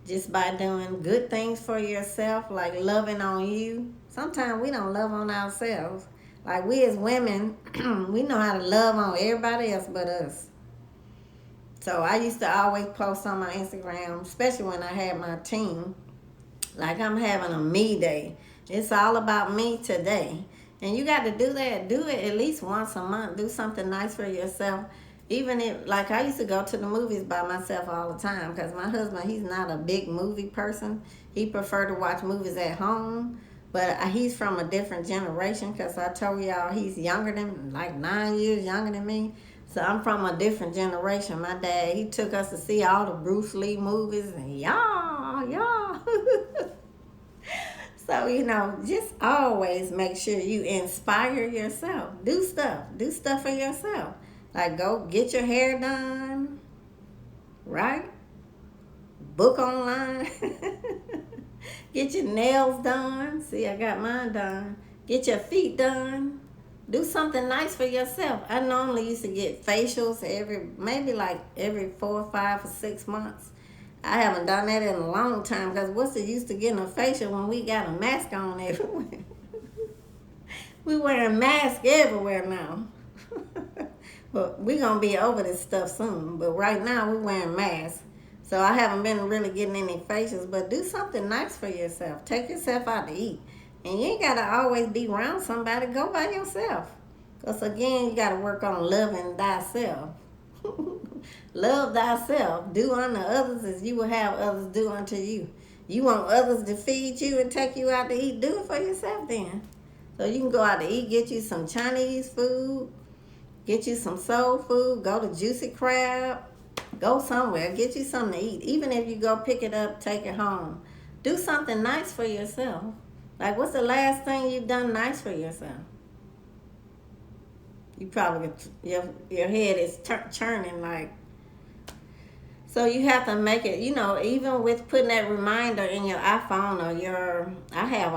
Speaker 1: just by doing good things for yourself, like loving on you. Sometimes we don't love on ourselves. Like we as women, we know how to love on everybody else but us. So I used to always post on my Instagram, especially when I had my team, like I'm having a me day. It's all about me today. And you got to do that. Do it at least once a month. Do something nice for yourself. Even if, like I used to go to the movies by myself all the time because my husband, he's not a big movie person. He prefer to watch movies at home. But he's from a different generation because I told y'all he's younger than, like 9 years younger than me. So I'm from a different generation. My dad, he took us to see all the Bruce Lee movies and y'all. So, just always make sure you inspire yourself. Do stuff for yourself. Like go get your hair done, right? Book online. Get your nails done. See, I got mine done. Get your feet done. Do something nice for yourself. I normally used to get facials every 4, 5, or 6 months. I haven't done that in a long time because what's the use to getting a facial when we got a mask on everywhere? We wearing masks everywhere now. But we're going to be over this stuff soon. But right now we're wearing masks. So I haven't been really getting any facials, but do something nice for yourself. Take yourself out to eat. And you ain't got to always be around somebody. Go by yourself. Because again, you got to work on loving thyself. Love thyself. Do unto others as you will have others do unto you. You want others to feed you and take you out to eat, do it for yourself then. So you can go out to eat, get you some Chinese food, get you some soul food, go to Juicy Crab. Go somewhere, get you something to eat. Even if you go pick it up, take it home. Do something nice for yourself. Like, what's the last thing you've done nice for yourself? You probably, your head is churning like. So you have to make it, even with putting that reminder in your iPhone or I have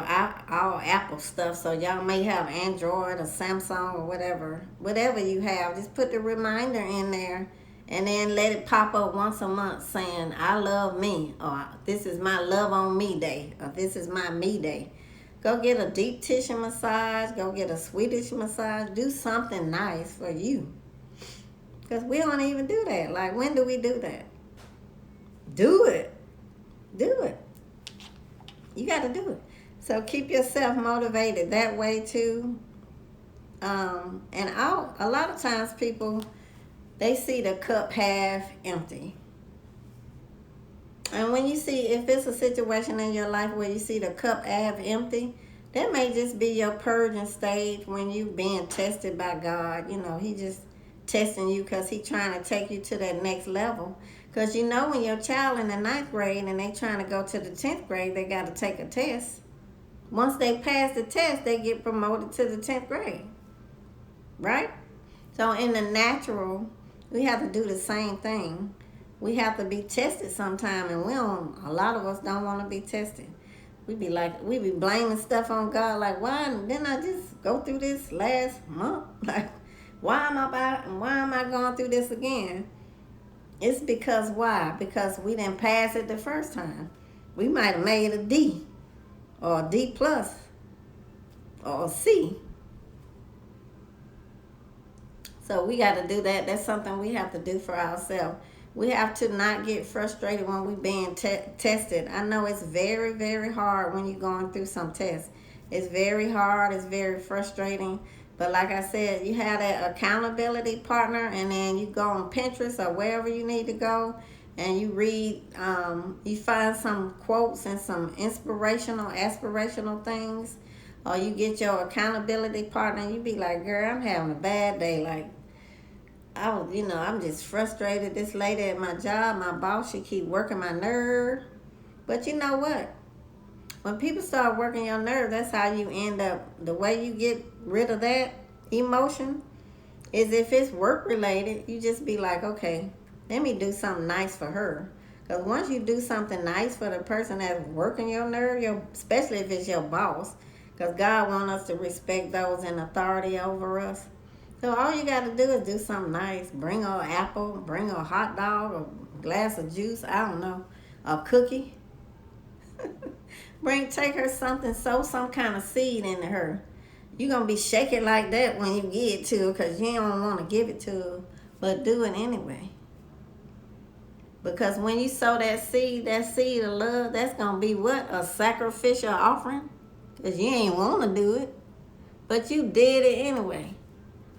Speaker 1: all Apple stuff, so y'all may have Android or Samsung or whatever you have. Just put the reminder in there. And then let it pop up once a month saying, I love me, or this is my love on me day, or this is my me day. Go get a deep tissue massage, go get a Swedish massage, do something nice for you. Because we don't even do that. Like, when do we do that? Do it. Do it. You got to do it. So keep yourself motivated that way too. A lot of times people, they see the cup half empty. And when you see, if it's a situation in your life where you see the cup half empty, that may just be your purging stage when you being tested by God. You know, he just testing you because he trying to take you to that next level. Because you know, when your child in the 9th grade and they trying to go to the 10th grade, they got to take a test. Once they pass the test, they get promoted to the 10th grade. Right? So in the natural, we have to do the same thing. We have to be tested sometime, and a lot of us don't want to be tested. We be blaming stuff on God, like, why didn't I just go through this last month? Like, why am I going through this again? It's because why? Because we didn't pass it the first time. We might have made a D, or a D plus, or a C. So we got to do that. That's something we have to do for ourselves. We have to not get frustrated when we're being tested. I know it's very, very hard when you're going through some tests. It's very hard. It's very frustrating. But like I said, you have that accountability partner, and then you go on Pinterest or wherever you need to go, and you read, you find some quotes and some aspirational things, or you get your accountability partner, and you be like, girl, I'm having a bad day. Like, I'm just frustrated. This lady at my job, my boss, she keep working my nerve. But you know what? When people start working your nerve, that's how you end up. The way you get rid of that emotion is if it's work related, you just be like, okay, let me do something nice for her. Because once you do something nice for the person that's working your nerve, especially if it's your boss, because God wants us to respect those in authority over us. So all you got to do is do something nice. Bring her an apple, bring her a hot dog, a glass of juice, I don't know, a cookie. Take her something, sow some kind of seed into her. You're going to be shaking like that when you get it to her because you don't want to give it to her, but do it anyway. Because when you sow that seed of love, that's going to be what? A sacrificial offering? Because you ain't want to do it, but you did it anyway.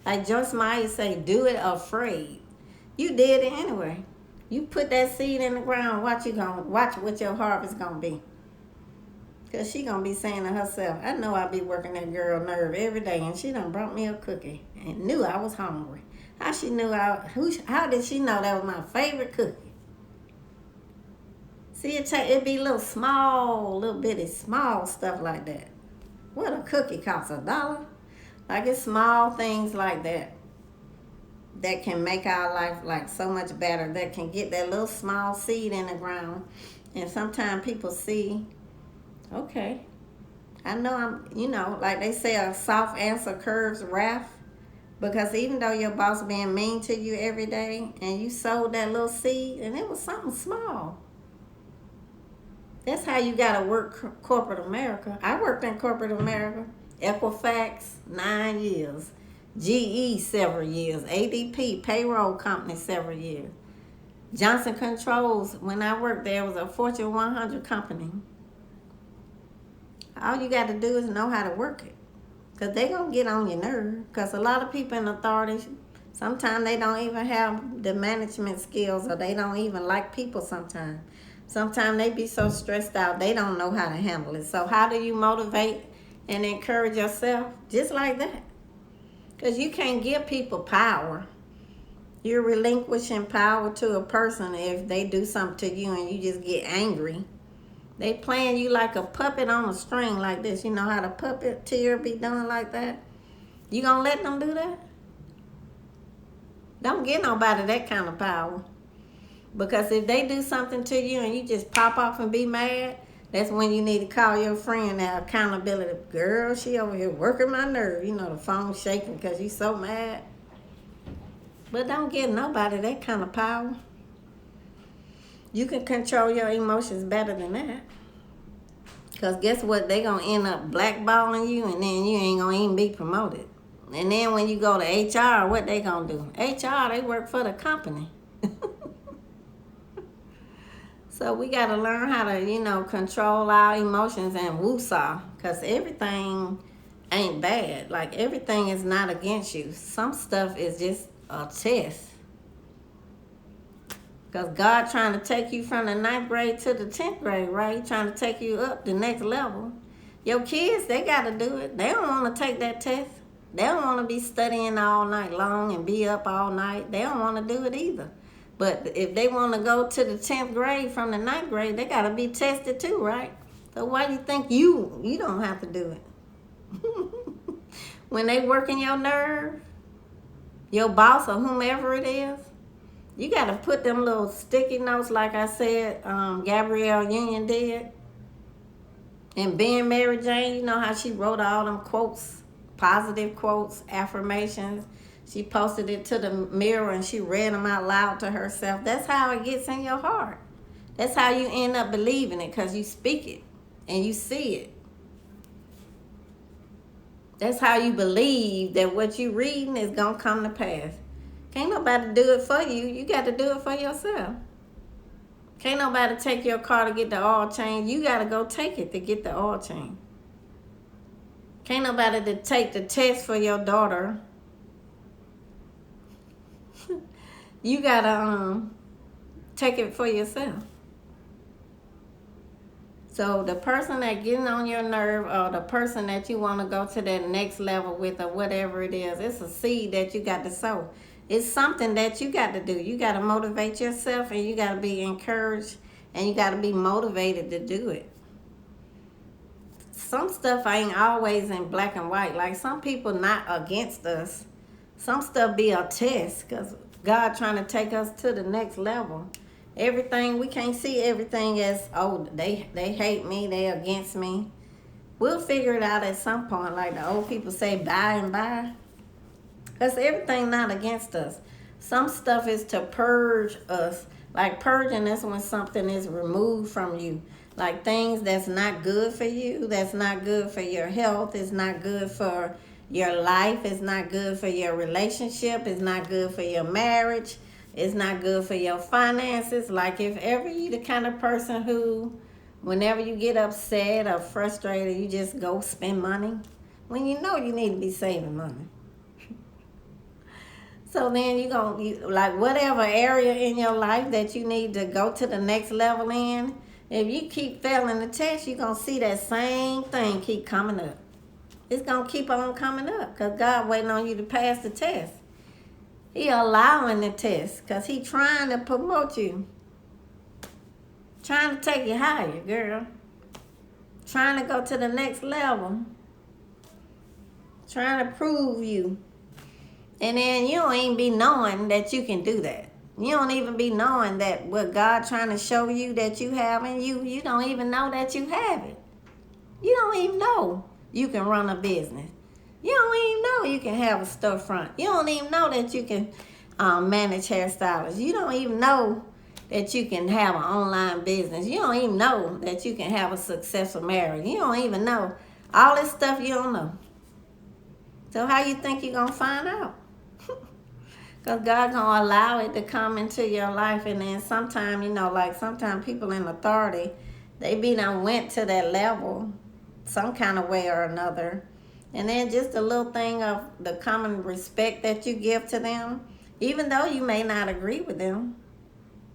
Speaker 1: Like Joyce Meyer say, do it afraid. You did it anyway. You put that seed in the ground, watch what your harvest gonna be. Because she gonna be saying to herself, I know I be working that girl nerve every day, and she done brought me a cookie and knew I was hungry. How did she know that was my favorite cookie? See, it be little bitty small stuff like that. What a cookie costs, $1? Like, it's small things like that can make our life like so much better, that can get that little small seed in the ground. And sometimes people see, okay, I know like they say, a soft answer curves wrath. Because even though your boss being mean to you every day, and you sowed that little seed, and it was something small. That's how you got to work corporate America. I worked in corporate America. Equifax, 9 years. GE, several years. ADP, payroll company, several years. Johnson Controls, when I worked there, was a Fortune 100 company. All you got to do is know how to work it. Because they're going to get on your nerve. Because a lot of people in authority, sometimes they don't even have the management skills, or they don't even like people sometimes. Sometimes they be so stressed out, they don't know how to handle it. So how do you motivate and encourage yourself? Just like that. Because you can't give people power. You're relinquishing power to a person if they do something to you and you just get angry. They playing you like a puppet on a string like this. You know how the puppeteer be done like that? You gonna let them do that? Don't give nobody that kind of power. Because if they do something to you and you just pop off and be mad, that's when you need to call your friend, that accountability. Girl, she over here working my nerve. You know, the phone shaking because you so mad. But don't give nobody that kind of power. You can control your emotions better than that. Because guess what? They going to end up blackballing you, and then you ain't going to even be promoted. And then when you go to HR, what they going to do? HR, they work for the company. So we got to learn how to, control our emotions and woosah, because everything ain't bad. Like, everything is not against you. Some stuff is just a test. Because God trying to take you from the 9th grade to the 10th grade, right? He trying to take you up the next level. Your kids, they got to do it. They don't want to take that test. They don't want to be studying all night long and be up all night. They don't want to do it either. But if they want to go to the 10th grade from the 9th grade, they got to be tested too, right? So why do you think you don't have to do it? When they working your nerve, your boss or whomever it is, you got to put them little sticky notes, like I said, Gabrielle Union did. And being Mary Jane, you know how she wrote all them quotes, positive quotes, affirmations. She posted it to the mirror and she read them out loud to herself. That's how it gets in your heart. That's how you end up believing it, because you speak it and you see it. That's how you believe that what you reading is going to come to pass. Can't nobody do it for you. You got to do it for yourself. Can't nobody take your car to get the oil change. You got to go take it to get the oil change. Can't nobody to take the test for your daughter. You got to take it for yourself. So the person that getting on your nerve, or the person that you want to go to that next level with, or whatever it is, it's a seed that you got to sow. It's something that you got to do. You got to motivate yourself, and you got to be encouraged, and you got to be motivated to do it. Some stuff ain't always in black and white. Like, some people not against us. Some stuff be a test, because God trying to take us to the next level. Everything, we can't see everything as, oh, they hate me, they against me. We'll figure it out at some point, like the old people say, by and by. Because everything not against us. Some stuff is to purge us. Like, purging is when something is removed from you. Like, things that's not good for you, that's not good for your health, it's not good for your life, it's not good for your relationship, it's not good for your marriage, it's not good for your finances. Like, if ever you the kind of person who, whenever you get upset or frustrated, you just go spend money, when you know you need to be saving money. So then you like, whatever area in your life that you need to go to the next level in, if you keep failing the test, you're going to see that same thing keep coming up. It's going to keep on coming up, because God waiting on you to pass the test. He allowing the test, because he trying to promote you. Trying to take you higher, girl. Trying to go to the next level. Trying to prove you. And then you don't even be knowing that you can do that. You don't even be knowing that what God trying to show you that you have in you, you don't even know that you have it. You don't even know you can run a business. You don't even know you can have a storefront. You don't even know that you can manage hairstylists. You don't even know that you can have an online business. You don't even know that you can have a successful marriage. You don't even know. All this stuff you don't know. So how you think you're going to find out? Because God's going to allow it to come into your life. And then sometimes, like sometimes people in authority, they done went to that level some kind of way or another. And then just a little thing of the common respect that you give to them, even though you may not agree with them.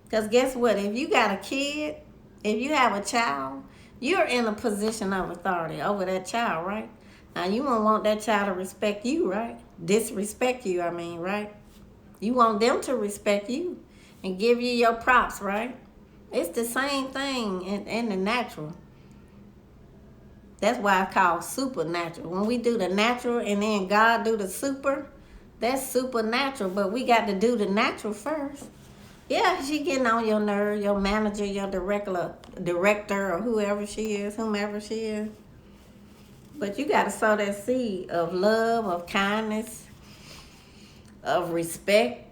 Speaker 1: Because guess what? If you got a kid, if you have a child, you're in a position of authority over that child, right? Now, you won't want that child to respect you, right? Disrespect you, right? You want them to respect you and give you your props, right? It's the same thing in the natural. That's why it's called supernatural. When we do the natural and then God do the super, that's supernatural. But we got to do the natural first. Yeah, she getting on your nerve, your manager, your director, or whomever she is. But you got to sow that seed of love, of kindness, of respect.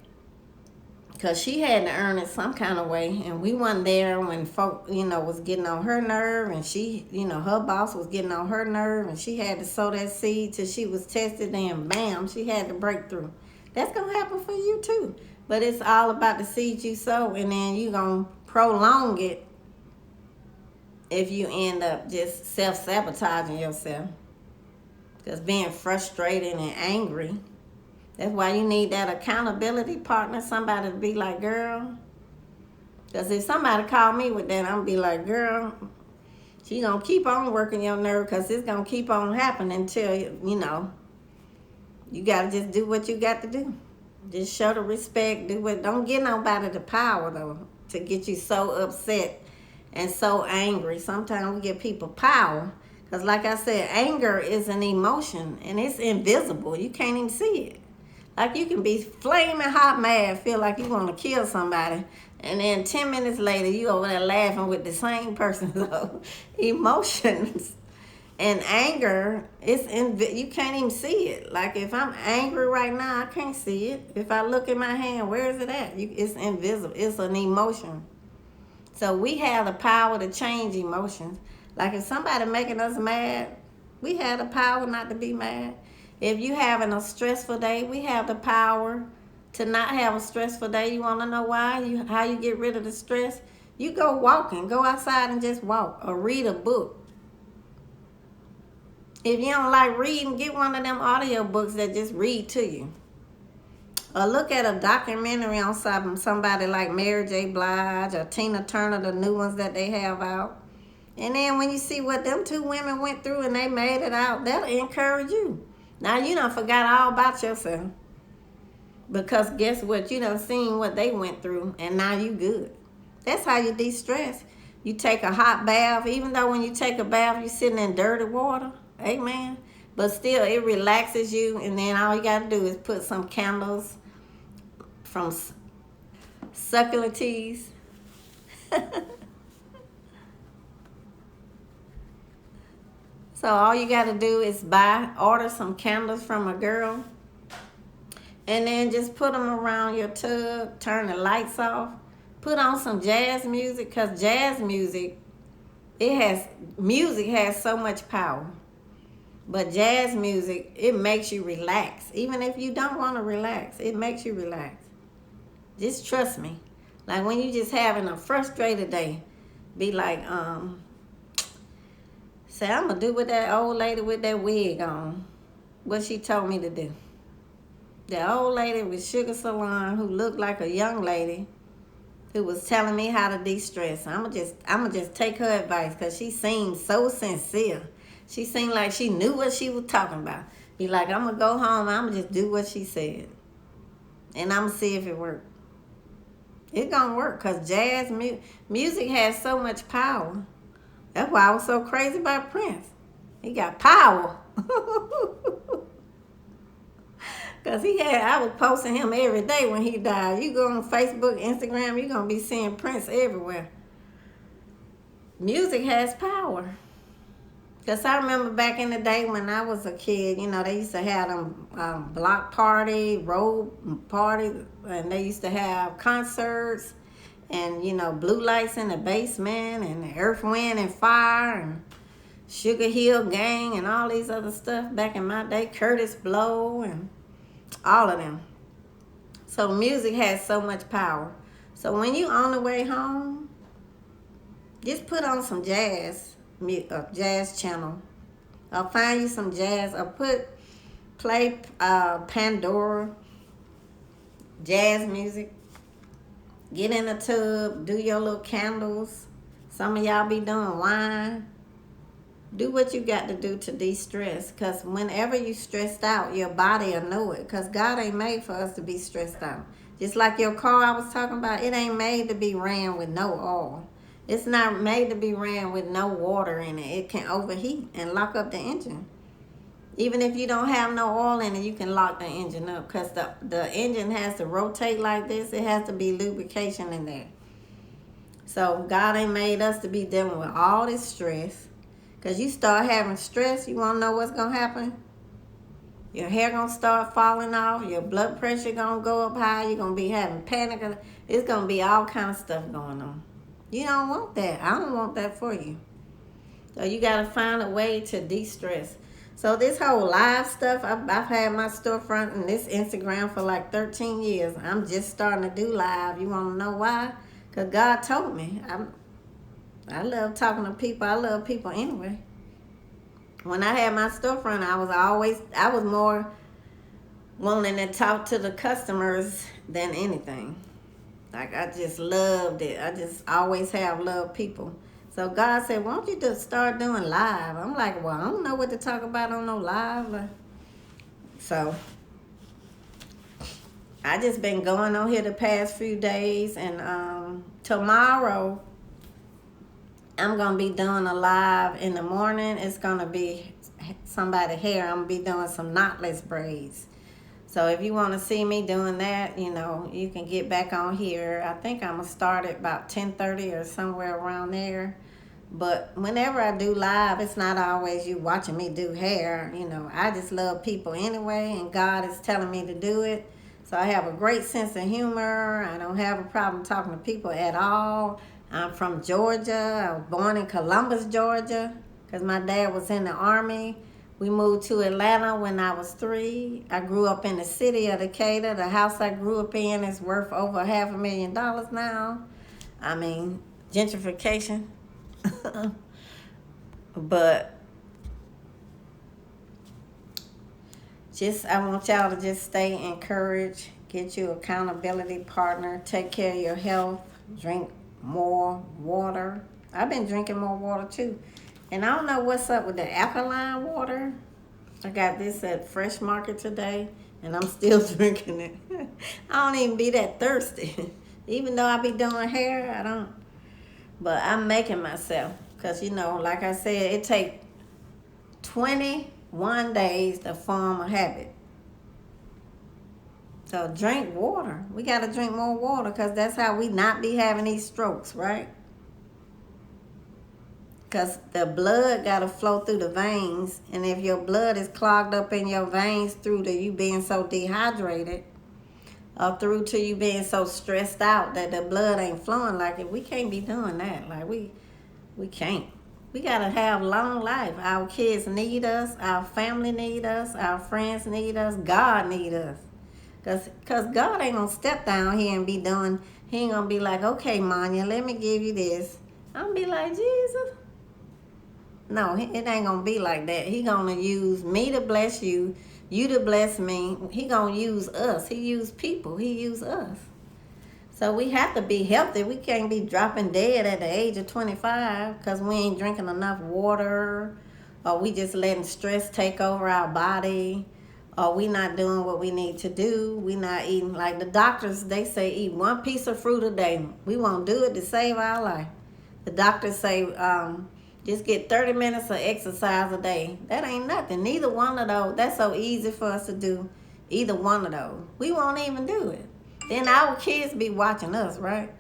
Speaker 1: Because she had to earn it some kind of way. And we wasn't there when folk, was getting on her nerve. And she, her boss was getting on her nerve. And she had to sow that seed till she was tested. And bam, she had the breakthrough. That's going to happen for you too. But it's all about the seed you sow. And then you going to prolong it if you end up just self-sabotaging yourself. Because being frustrated and angry, that's why you need that accountability partner, somebody to be like, girl. Because if somebody call me with that, I'm going to be like, girl, she going to keep on working your nerve because it's going to keep on happening until, you got to just do what you got to do. Just show the respect. Don't give nobody the power, though, to get you so upset and so angry. Sometimes we give people power. Because like I said, anger is an emotion, and it's invisible. You can't even see it. Like you can be flaming hot mad, feel like you want to kill somebody, and then 10 minutes later, you over there laughing with the same person. So emotions and anger, you can't even see it. Like if I'm angry right now, I can't see it. If I look at my hand, where is it at? It's invisible. It's an emotion. So we have the power to change emotions. Like if somebody making us mad, we have the power not to be mad. If you having a stressful day, we have the power to not have a stressful day. You want to know why? How you get rid of the stress? You go walking. Go outside and just walk or read a book. If you don't like reading, get one of them audio books that just read to you. Or look at a documentary on somebody like Mary J. Blige or Tina Turner, the new ones that they have out. And then when you see what them two women went through and they made it out, that'll encourage you. Now you done forgot all about yourself. Because guess what? You done seen what they went through and now you good. That's how you de-stress. You take a hot bath. Even though when you take a bath, you're sitting in dirty water. Amen. But still, it relaxes you. And then all you got to do is put some candles from succulent teas. So all you got to do is order some candles from a girl, and then just put them around your tub, turn the lights off, put on some jazz music, because jazz music, music has so much power. But jazz music, it makes you relax. Even if you don't want to relax, it makes you relax. Just trust me. Like when you just having a frustrated day, be like, say, I'm going to do what that old lady with that wig on, what she told me to do. The old lady with Sugar Salon who looked like a young lady who was telling me how to de-stress. I'm gonna just take her advice because she seemed so sincere. She seemed like she knew what she was talking about. Be like, I'm going to go home. I'm going to just do what she said. And I'm going to see if it works. It's going to work because jazz music has so much power. That's why I was so crazy about Prince. He got power. Because I was posting him every day when he died. You go on Facebook, Instagram, you're going to be seeing Prince everywhere. Music has power. Because I remember back in the day when I was a kid, they used to have them block party, road party, and they used to have concerts. And, Blue Lights in the Basement and Earth, Wind, and Fire and Sugar Hill Gang and all these other stuff back in my day. Curtis Blow and all of them. So music has so much power. So when you on the way home, just put on some jazz channel. Or find you some jazz. Or play Pandora, jazz music. Get in the tub, do your little candles. Some of y'all be doing wine. Do what you got to do to de-stress. Because whenever you stressed out, your body will know it. Because God ain't made for us to be stressed out. Just like your car I was talking about, it ain't made to be ran with no oil. It's not made to be ran with no water in it. It can overheat and lock up the engine. Even if you don't have no oil in it, you can lock the engine up because the engine has to rotate like this. It has to be lubrication in there. So God ain't made us to be dealing with all this stress. Because you start having stress, you want to know what's going to happen? Your hair going to start falling off. Your blood pressure going to go up high. You're going to be having panic. It's going to be all kind of stuff going on. You don't want that. I don't want that for you. So you got to find a way to de-stress. So this whole live stuff, I've had my storefront and this Instagram for like 13 years. I'm just starting to do live. You want to know why? Because God told me. I love talking to people. I love people anyway. When I had my storefront, I was more wanting to talk to the customers than anything. Like, I just loved it. I just always have loved people. So God said, why don't you just start doing live? I'm like, well, I don't know what to talk about on no live. So I just been going on here the past few days, and tomorrow I'm gonna be doing a live in the morning. It's gonna be somebody hair. I'm gonna be doing some knotless braids. So if you want to see me doing that, you can get back on here. I think I'm gonna start at about 10:30 or somewhere around there. But whenever I do live, it's not always you watching me do hair. I just love people anyway, and God is telling me to do it. So I have a great sense of humor. I don't have a problem talking to people at all. I'm from Georgia. I was born in Columbus, Georgia, because my dad was in the Army. We moved to Atlanta when I was 3. I grew up in the city of Decatur. The house I grew up in is worth over $500,000 now. I mean, gentrification. But I want y'all to just stay encouraged. Get you an accountability partner. Take care of your health. Drink more water. I've been drinking more water too. And I don't know what's up with the alkaline water. I got this at Fresh Market today, and I'm still drinking it. I don't even be that thirsty. Even though I be doing hair, I don't. But I'm making myself. Because, like I said, it takes 21 days to form a habit. So drink water. We got to drink more water, because that's how we not be having these strokes, right? Because the blood got to flow through the veins. And if your blood is clogged up in your veins through to you being so dehydrated, or through to you being so stressed out that the blood ain't flowing like it, we can't be doing that. Like, we can't. We got to have long life. Our kids need us. Our family need us. Our friends need us. God need us. Because God ain't going to step down here and be doing, he ain't going to be like, okay, Manya, let me give you this. I'm going to be like, Jesus. No, it ain't going to be like that. He going to use me to bless you, you to bless me. He going to use us. He use people. He use us. So we have to be healthy. We can't be dropping dead at the age of 25 because we ain't drinking enough water, or we just letting stress take over our body, or we not doing what we need to do. We not eating. Like the doctors, they say eat 1 piece of fruit a day. We won't do it to save our life. The doctors say just get 30 minutes of exercise a day. That ain't nothing. Neither one of those. That's so easy for us to do. Either one of those. We won't even do it. Then our kids be watching us, right?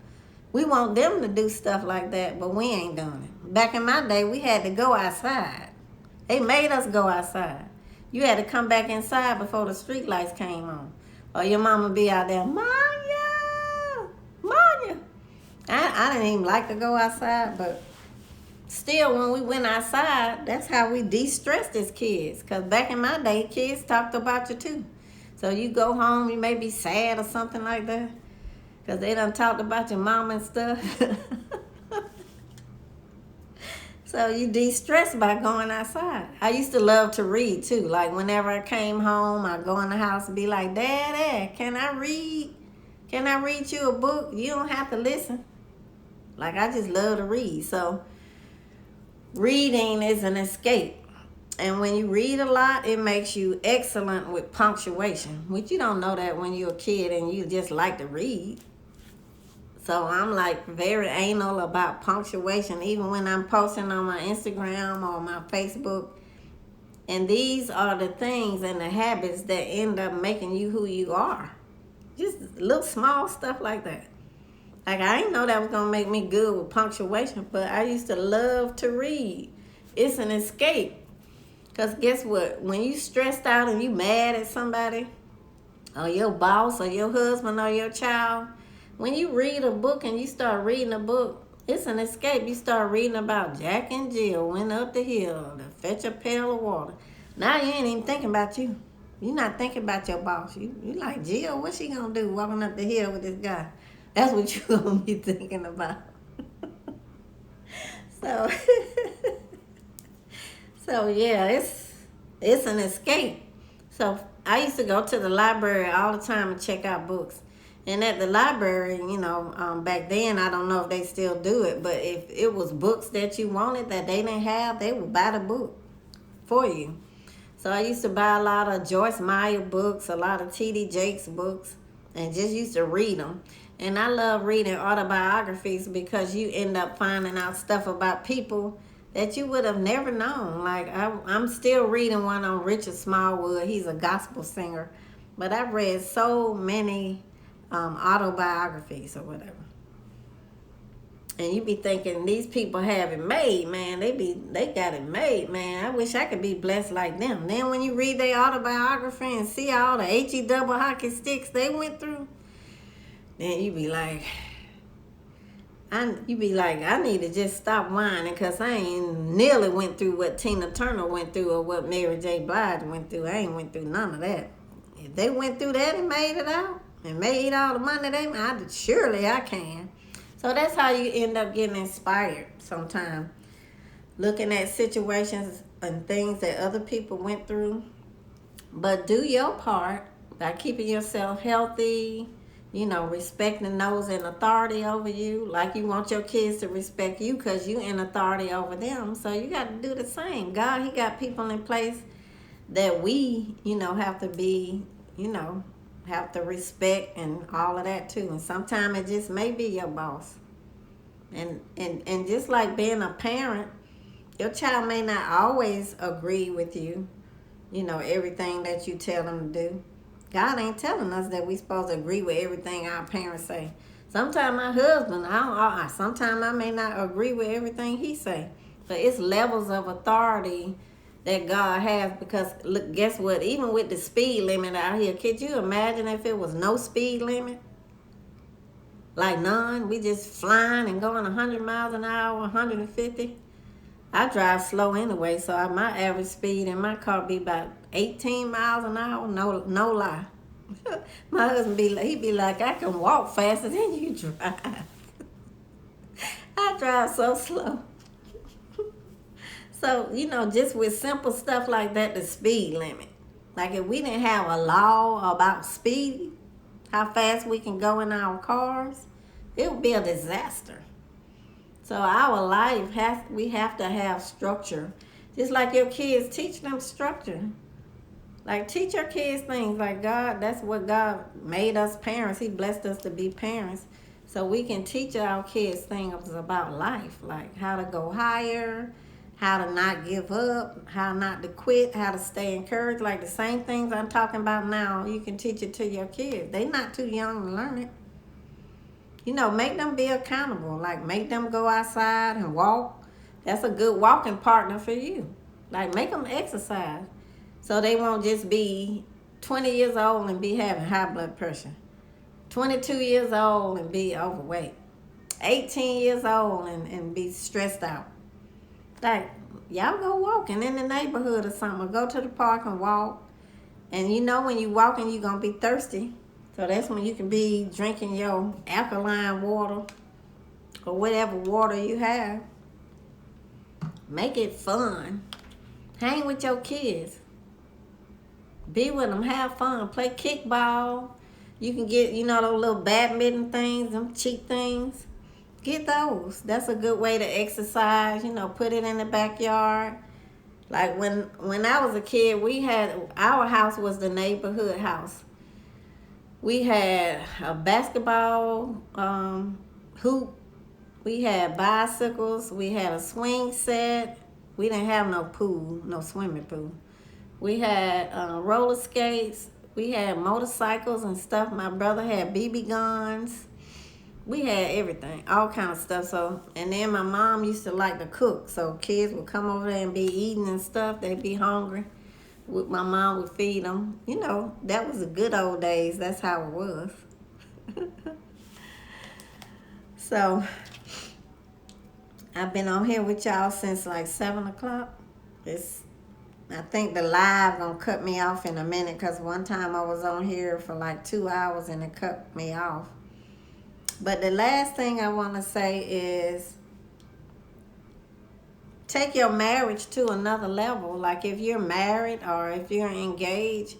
Speaker 1: We want them to do stuff like that, but we ain't doing it. Back in my day, we had to go outside. They made us go outside. You had to come back inside before the street lights came on. Or your mama be out there, Manya! Manya! I didn't even like to go outside, but still, when we went outside, that's how we de-stressed as kids. Because back in my day, kids talked about you too. So you go home, you may be sad or something like that. Because they done talked about your mom and stuff. So you de-stress by going outside. I used to love to read too. Like whenever I came home, I'd go in the house and be like, Daddy, can I read? Can I read you a book? You don't have to listen. Like I just love to read. So reading is an escape. And when you read a lot, it makes you excellent with punctuation. Which you don't know that when you're a kid and you just like to read. So I'm like very anal about punctuation, even when I'm posting on my Instagram or my Facebook. And these are the things and the habits that end up making you who you are. Just little small stuff like that. Like I didn't know that was going to make me good with punctuation, but I used to love to read. It's an escape. Because guess what? When you stressed out and you mad at somebody, or your boss, or your husband, or your child, when you read a book and you start reading a book, it's an escape. You start reading about Jack and Jill went up the hill to fetch a pail of water. Now you ain't even thinking about you. You're not thinking about your boss. You like, Jill, what's she going to do walking up the hill with this guy? That's what you're going to be thinking about. So, so yeah, it's an escape. So I used to go to the library all the time and check out books. And at the library, back then, I don't know if they still do it, but if it was books that you wanted that they didn't have, they would buy the book for you. So I used to buy a lot of Joyce Meyer books, a lot of T.D. Jakes books, and just used to read them. And I love reading autobiographies because you end up finding out stuff about people that you would have never known. Like I'm still reading one on Richard Smallwood. He's a gospel singer. But I've read so many autobiographies or whatever. And you be thinking these people have it made, man. They got it made, man. I wish I could be blessed like them. Then when you read their autobiography and see all the HE double hockey sticks they went through, then you be like, I need to just stop whining because I ain't nearly went through what Tina Turner went through or what Mary J. Blige went through. I ain't went through none of that. If they went through that and made it out and made all the money they made, surely I can. So that's how you end up getting inspired sometimes. Looking at situations and things that other people went through. But do your part by keeping yourself healthy, respecting those in authority over you. Like you want your kids to respect you because you in authority over them. So you got to do the same. God, he got people in place that we, have to be, have to respect and all of that too. And sometimes it just may be your boss. And just like being a parent, your child may not always agree with you, everything that you tell them to do. God ain't telling us that we supposed to agree with everything our parents say. Sometimes my husband, sometimes I may not agree with everything he say. But it's levels of authority that God has because, look, guess what? Even with the speed limit out here, could you imagine if it was no speed limit? Like none? We just flying and going 100 miles an hour, 150. I drive slow anyway, so my average speed in my car be about 18 miles an hour. No lie. My husband he be like, I can walk faster than you drive. I drive so slow. So, just with simple stuff like that, the speed limit. Like if we didn't have a law about speed, how fast we can go in our cars, it would be a disaster. So our life, we have to have structure. Just like your kids, teach them structure. Like teach your kids things like God, that's what God made us parents. He blessed us to be parents. So we can teach our kids things about life, like how to go higher, how to not give up, how not to quit, how to stay encouraged. Like the same things I'm talking about now, you can teach it to your kids. They're not too young to learn it. Make them be accountable. Like make them go outside and walk. That's a good walking partner for you. Like make them exercise. So they won't just be 20 years old and be having high blood pressure. 22 years old and be overweight. 18 years old and be stressed out. Like, y'all go walking in the neighborhood or something. Or go to the park and walk. And when you walking, you're going to be thirsty. So that's when you can be drinking your alkaline water or whatever water you have. Make it fun. Hang with your kids. Be with them. Have fun. Play kickball. You can get, those little badminton things, them cheap things. Get those. That's a good way to exercise. Put it in the backyard. Like when I was a kid, our house was the neighborhood house. We had a basketball hoop. We had bicycles. We had a swing set. We didn't have no pool, no swimming pool. We had roller skates. We had motorcycles and stuff. My brother had BB guns. We had everything, all kind of stuff. So, and then my mom used to like to cook. So kids would come over there and be eating and stuff. They'd be hungry. My mom would feed them. That was the good old days. That's how it was. So, I've been on here with y'all since like 7 o'clock. I think the live gonna cut me off in a minute because one time I was on here for like 2 hours and it cut me off. But the last thing I want to say is take your marriage to another level. Like if you're married or if you're engaged,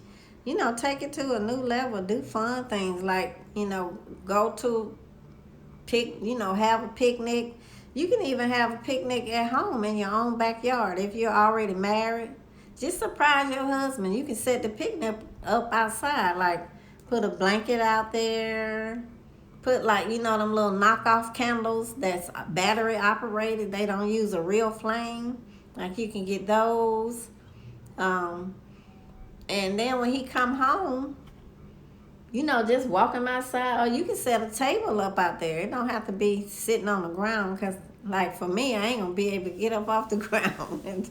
Speaker 1: take it to a new level. Do fun things like, go to have a picnic. You can even have a picnic at home in your own backyard. If you're already married, just surprise your husband. You can set the picnic up outside, like put a blanket out there. Put them little knockoff candles that's battery operated. They don't use a real flame. Like you can get those. And then when he come home, just walk him outside. Or you can set a table up out there. It don't have to be sitting on the ground. Because like for me, I ain't going to be able to get up off the ground.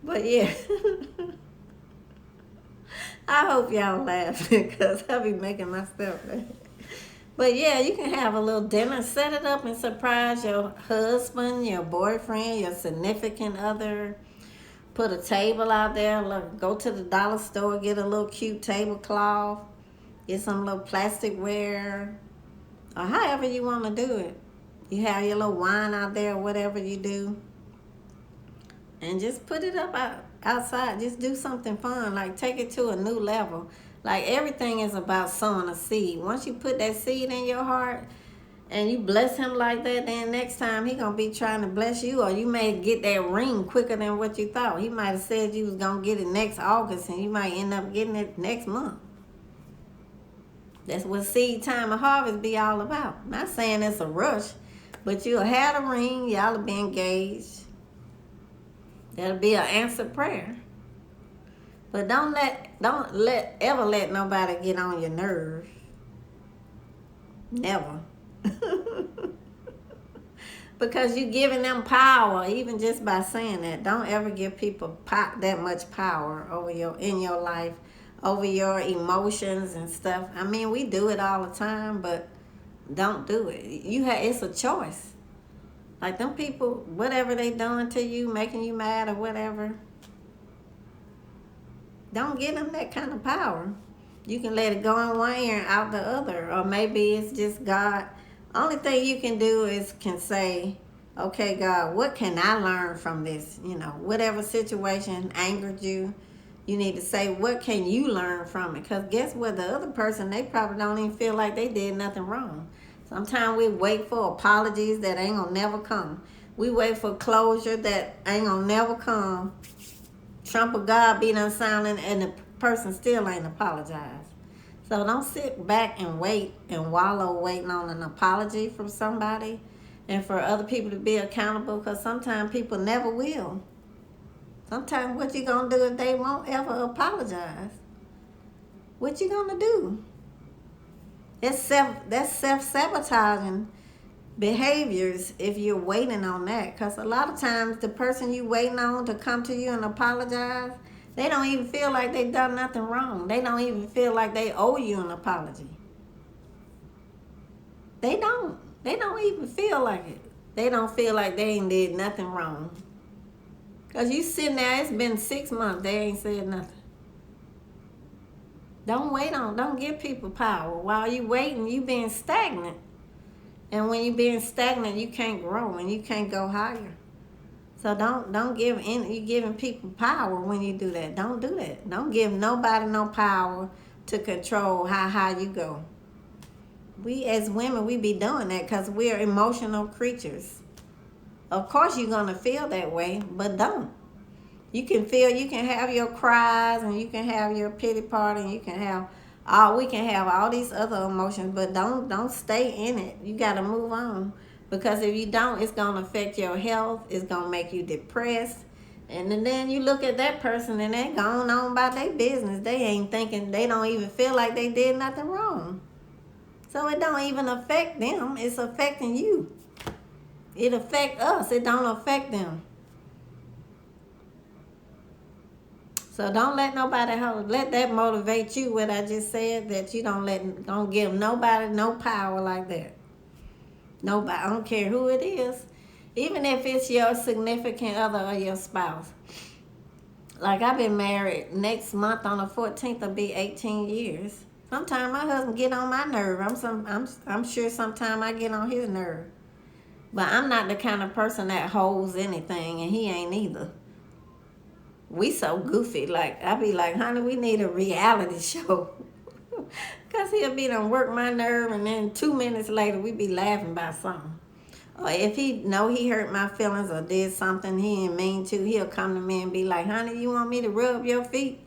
Speaker 1: But yeah. I hope y'all laughing because I'll be making myself laugh. But yeah, you can have a little dinner, set it up and surprise your husband, your boyfriend, your significant other. Put a table out there. Look, go to the dollar store, get a little cute tablecloth. Get some little plasticware. Or however you want to do it. You have your little wine out there, whatever you do. And just put it up outside. Just do something fun. Like take it to a new level. Like everything is about sowing a seed. Once you put that seed in your heart and you bless him like that, then next time he going to be trying to bless you. Or you may get that ring quicker than what you thought. He might have said you was going to get it next August and you might end up getting it next month. That's what seed time and harvest be all about. Not saying it's a rush, but you'll have a ring. Y'all will be engaged. That'll be an answered prayer. But don't ever let nobody get on your nerves. Never. Because you're giving them power, even just by saying that. Don't ever give people that much power in your life, over your emotions and stuff. I mean, we do it all the time, but don't do it. It's a choice. Like them people, whatever they doing to you, making you mad or whatever, don't give them that kind of power. You can let it go in one ear and out the other. Or maybe it's just God. Only thing you can do is can say, okay, God, what can I learn from this? Whatever situation angered you, you need to say, what can you learn from it? Because guess what? The other person, they probably don't even feel like they did nothing wrong. Sometimes we wait for apologies that ain't gonna never come. We wait for closure that ain't gonna never come. Trump of God be done silent and the person still ain't apologized. So don't sit back and wait and wallow waiting on an apology from somebody and for other people to be accountable, because sometimes people never will. Sometimes what you gonna do if they won't ever apologize? What you gonna do? That's self-sabotaging behaviors if you're waiting on that. Because a lot of times the person you waiting on to come to you and apologize, they don't even feel like they done nothing wrong. They don't even feel like they owe you an apology. They don't even feel like it. They don't feel like they ain't did nothing wrong. Because you sitting there, it's been 6 months, they ain't said nothing. Don't give people power. While you waiting, you being stagnant. And when you being stagnant, you can't grow and you can't go higher. So don't give in. You giving people power when you do that. Don't do that. Don't give nobody no power to control how high you go. We as women, we be doing that because we're emotional creatures. Of course you're gonna feel that way, but don't. You can have your cries and you can have your pity party and we can have all these other emotions, but don't stay in it. You got to move on, because if you don't, it's going to affect your health. It's going to make you depressed. And then you look at that person and they're going on about their business. They ain't thinking, they don't even feel like they did nothing wrong. So it don't even affect them. It's affecting you. It affect us. It don't affect them. So don't let let that motivate you, what I just said, that you don't give nobody no power like that. Nobody, I don't care who it is. Even if it's your significant other or your spouse. Like I've been married, next month on the 14th will be 18 years. Sometimes my husband get on my nerve. I'm sure sometimes I get on his nerve. But I'm not the kind of person that holds anything, and he ain't either. We so goofy. Like, I be like, honey, we need a reality show. Because he'll be done work my nerve, and then 2 minutes later, we be laughing about something. Or if he know he hurt my feelings or did something he ain't mean to, he'll come to me and be like, honey, you want me to rub your feet?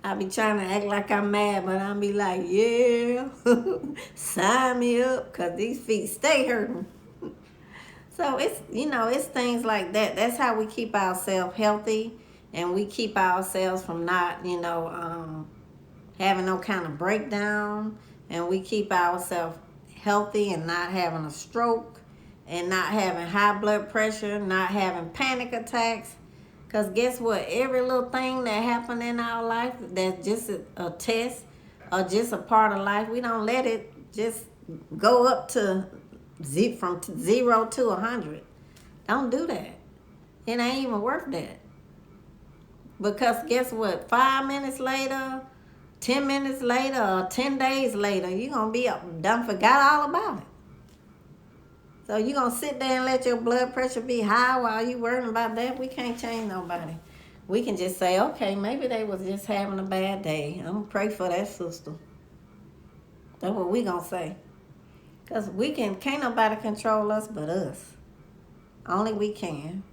Speaker 1: I be trying to act like I'm mad, but I'll be like, yeah, sign me up, because these feet stay hurting. So it's things like that. That's how we keep ourselves healthy, and we keep ourselves from not, having no kind of breakdown, and we keep ourselves healthy and not having a stroke, and not having high blood pressure, not having panic attacks. Because guess what? Every little thing that happened in our life that's just a test or just a part of life, we don't let it just go up to from 0 to 100. Don't do that. It ain't even worth that. Because guess what? 5 minutes later, 10 minutes later, or 10 days later, you're going to be done forgot all about it. So you going to sit there and let your blood pressure be high while you worrying about that? We can't change nobody. We can just say, okay, maybe they was just having a bad day. I'm going to pray for that sister. That's what we going to say. Because can't nobody control us but us. Only we can.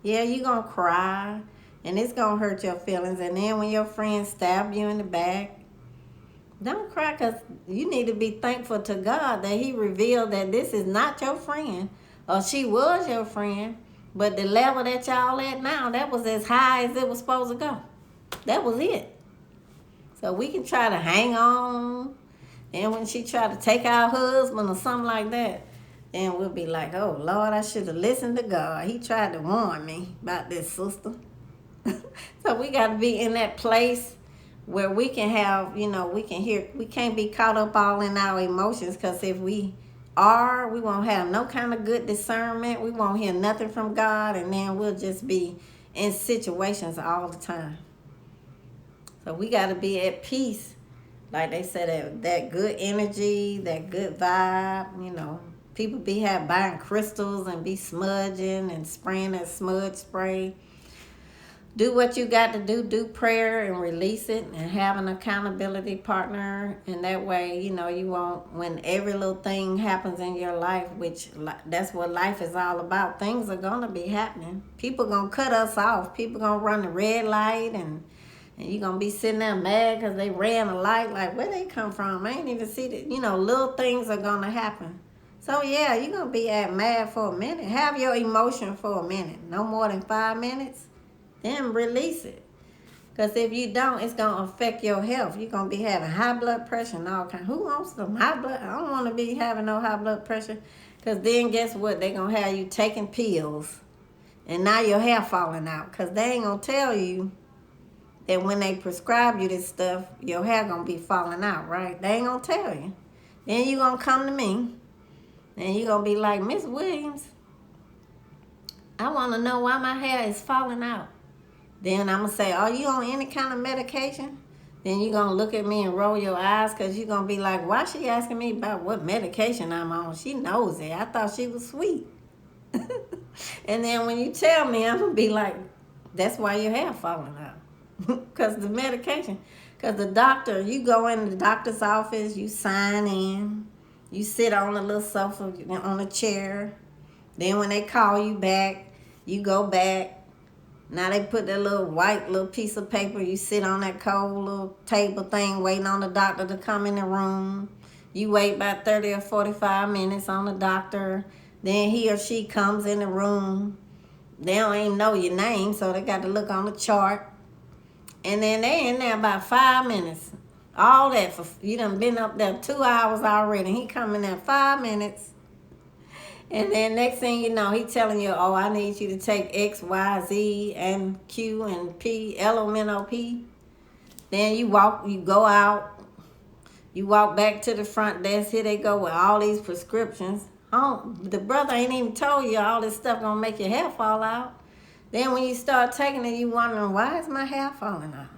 Speaker 1: Yeah, you going to cry, and it's going to hurt your feelings. And then when your friends stab you in the back, don't cry, because you need to be thankful to God that he revealed that this is not your friend, or she was your friend, but the level that y'all at now, that was as high as it was supposed to go. That was it. So we can try to hang on, and when she try to take our husband or something like that, then we'll be like, oh, Lord, I should have listened to God. He tried to warn me about this sister. So we got to be in that place where we can have, we can't be caught up all in our emotions, because if we won't have no kind of good discernment. We won't hear nothing from God, and then we'll just be in situations all the time. So we got to be at peace. Like they said, that good energy, that good vibe, People buying crystals and be smudging and spraying that smudge spray. Do what you got to do prayer and release it, and have an accountability partner. And that way, you won't, when every little thing happens in your life, which that's what life is all about. Things are going to be happening. People going to cut us off. People going to run the red light, and you're going to be sitting there mad because they ran a light. Like, where they come from? I ain't even see that. Little things are going to happen. So, yeah, you're going to be mad for a minute. Have your emotion for a minute. No more than 5 minutes. Then release it. Because if you don't, it's going to affect your health. You're going to be having high blood pressure and all kinds. Who wants some high blood? I don't want to be having no high blood pressure. Because then guess what? They're going to have you taking pills. And now your hair falling out. Because they ain't going to tell you that when they prescribe you this stuff, your hair going to be falling out, right? They ain't going to tell you. Then you're going to come to me. And you're going to be like, Miss Williams, I want to know why my hair is falling out. Then I'm going to say, are you on any kind of medication? Then you're going to look at me and roll your eyes, because you're going to be like, why she asking me about what medication I'm on? She knows it. I thought she was sweet. And then when you tell me, I'm going to be like, that's why your hair falling out. Because the medication. Because the doctor, you go in the doctor's office, you sign in, you sit on a little sofa, on a chair. Then when they call you back, you go back. Now they put that little white little piece of paper. You sit on that cold little table thing waiting on the doctor to come in the room. You wait about 30 or 45 minutes on the doctor. Then he or she comes in the room. They don't even know your name, so they got to look on the chart. And then they in there about 5 minutes. All that for, you done been up there 2 hours already. He coming in 5 minutes. And then next thing you know, he telling you, oh, I need you to take X, Y, Z, and Q, and P, L-O-N-O-P. Then you go out. You walk back to the front desk. Here they go with all these prescriptions. Oh, the brother ain't even told you all this stuff gonna make your hair fall out. Then when you start taking it, you wondering, why is my hair falling out?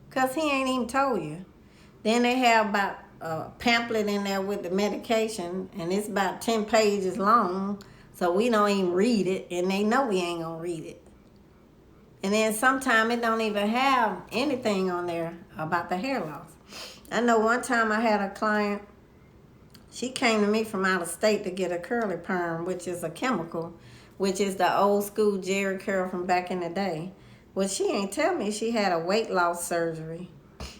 Speaker 1: Because he ain't even told you. Then they have about a pamphlet in there with the medication, and it's about 10 pages long. So we don't even read it, and they know we ain't gonna read it. And then sometimes it don't even have anything on there about the hair loss. I know one time I had a client, she came to me from out of state to get a curly perm, which is a chemical, which is the old school Jerry curl from back in the day. Well, she ain't tell me she had a weight loss surgery.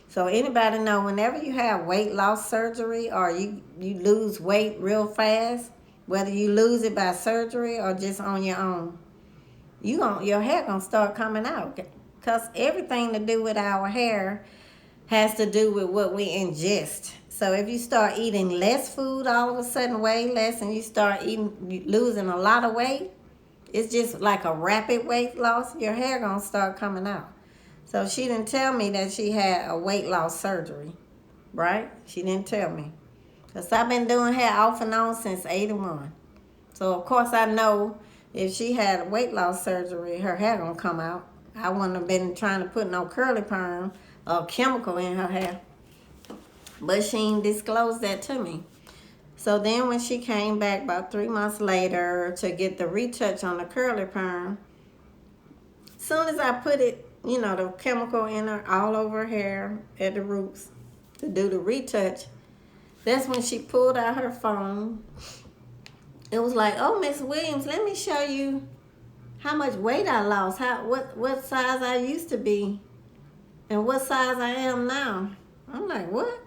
Speaker 1: So anybody know, whenever you have weight loss surgery or you lose weight real fast, whether you lose it by surgery or just on your own, your hair gonna start coming out. Because everything to do with our hair has to do with what we ingest. So if you start eating less food, all of a sudden way less, and you start losing a lot of weight, it's just like a rapid weight loss, your hair gonna start coming out. So she didn't tell me that she had a weight loss surgery, right? She didn't tell me. Because I've been doing hair off and on since 81. So of course I know if she had a weight loss surgery, her hair gonna come out. I wouldn't have been trying to put no curly perm or chemical in her hair. But she didn't disclose that to me. So then when she came back about 3 months later to get the retouch on the curly perm, soon as I put it, the chemical in her all over her hair at the roots to do the retouch, that's when she pulled out her phone. It was like, "Oh, Miss Williams, let me show you how much weight I lost, what size I used to be, and what size I am now." I'm like, "What?"